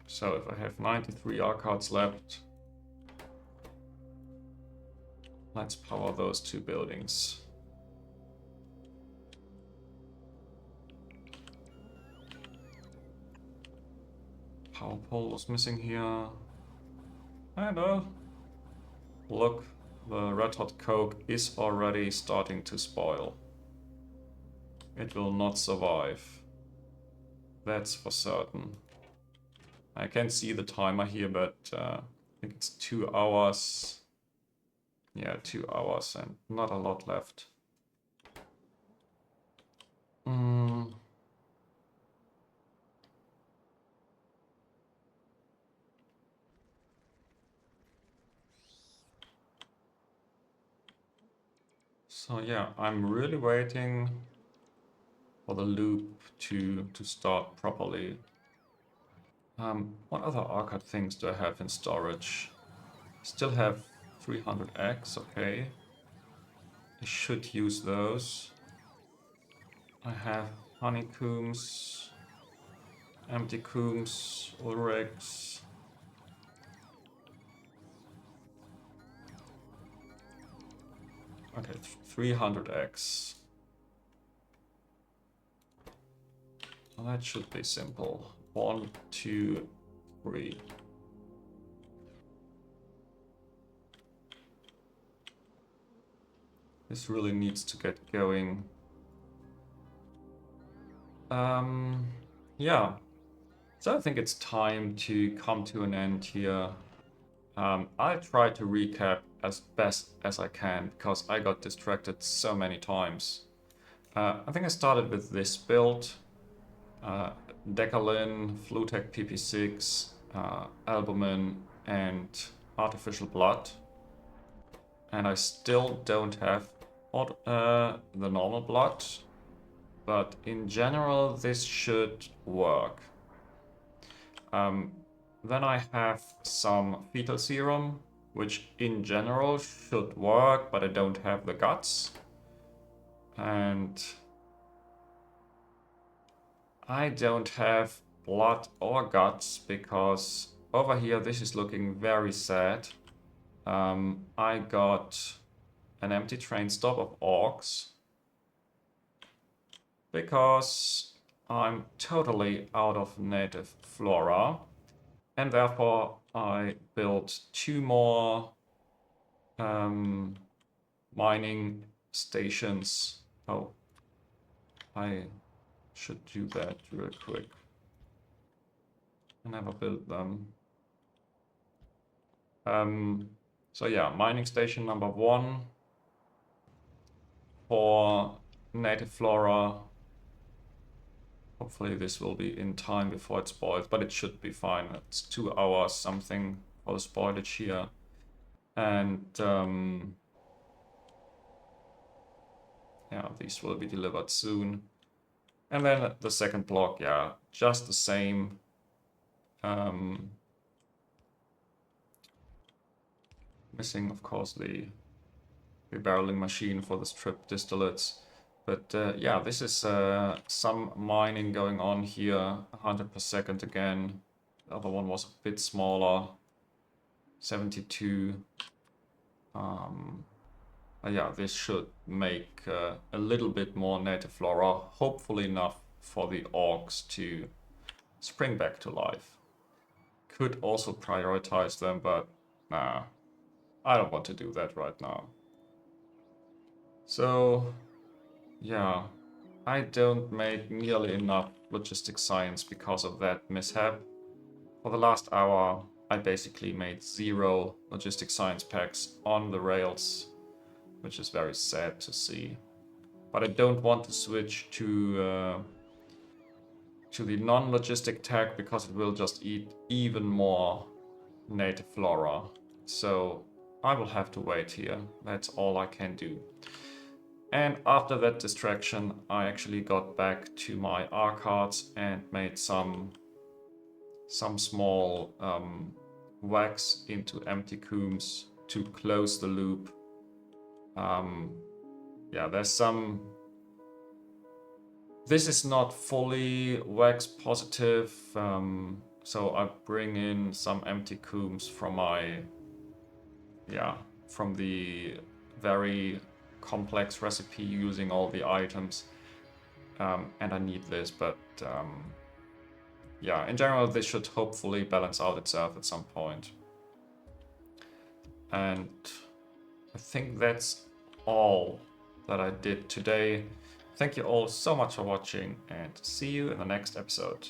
So if I have 93 R cards left, let's power those two buildings. Power pole was missing here. And look, the red hot coke is already starting to spoil. It will not survive. That's for certain. I can't see the timer here, but I think it's 2 hours. Yeah, 2 hours and not a lot left. So yeah, I'm really waiting for the loop to start properly. What other arcade things do I have in storage? Still have 300 eggs, okay. I should use those. I have honeycombs, empty combs, ulrichs. Okay, 300 eggs. Well, that should be simple. 1, 2, 3. This really needs to get going. Yeah. So I think it's time to come to an end here. I'll try to recap as best as I can, because I got distracted so many times. I think I started with this build. Decalin, Flutec PP6, Albumin, and Artificial Blood. And I still don't have the normal blood, but in general this should work. Then I have some fetal serum, which in general should work, but I don't have the guts. And I don't have blood or guts, because over here this is looking very sad. I got an empty train stop of orcs, because I'm totally out of native flora, and therefore I built 2 more mining stations. Oh, I should do that real quick. I never built them. So yeah, mining station number 1 for native flora. Hopefully this will be in time before it spoils, but it should be fine. It's 2 hours something for the spoilage here. And yeah, these will be delivered soon. And then the second block, yeah, just the same. Missing, of course, the barreling machine for the strip distillates. But yeah, this is some mining going on here, 100 per second again. The other one was a bit smaller, 72. Yeah, this should make a little bit more native flora, hopefully enough for the orcs to spring back to life. Could also prioritize them, but nah, I don't want to do that right now. So, yeah, I don't make nearly enough logistics science because of that mishap. For the last hour, I basically made 0 logistics science packs on the rails, which is very sad to see. But I don't want to switch to the non-logistic tag because it will just eat even more native flora. So I will have to wait here. That's all I can do. And after that distraction, I actually got back to my R cards and made some small wax into empty combs to close the loop. Yeah, there's some. This is not fully wax positive, so I bring in some empty combs from from the very complex recipe using all the items, and I need this, but yeah, in general this should hopefully balance out itself at some point. And I think that's all that I did today. Thank you all so much for watching, and see you in the next episode.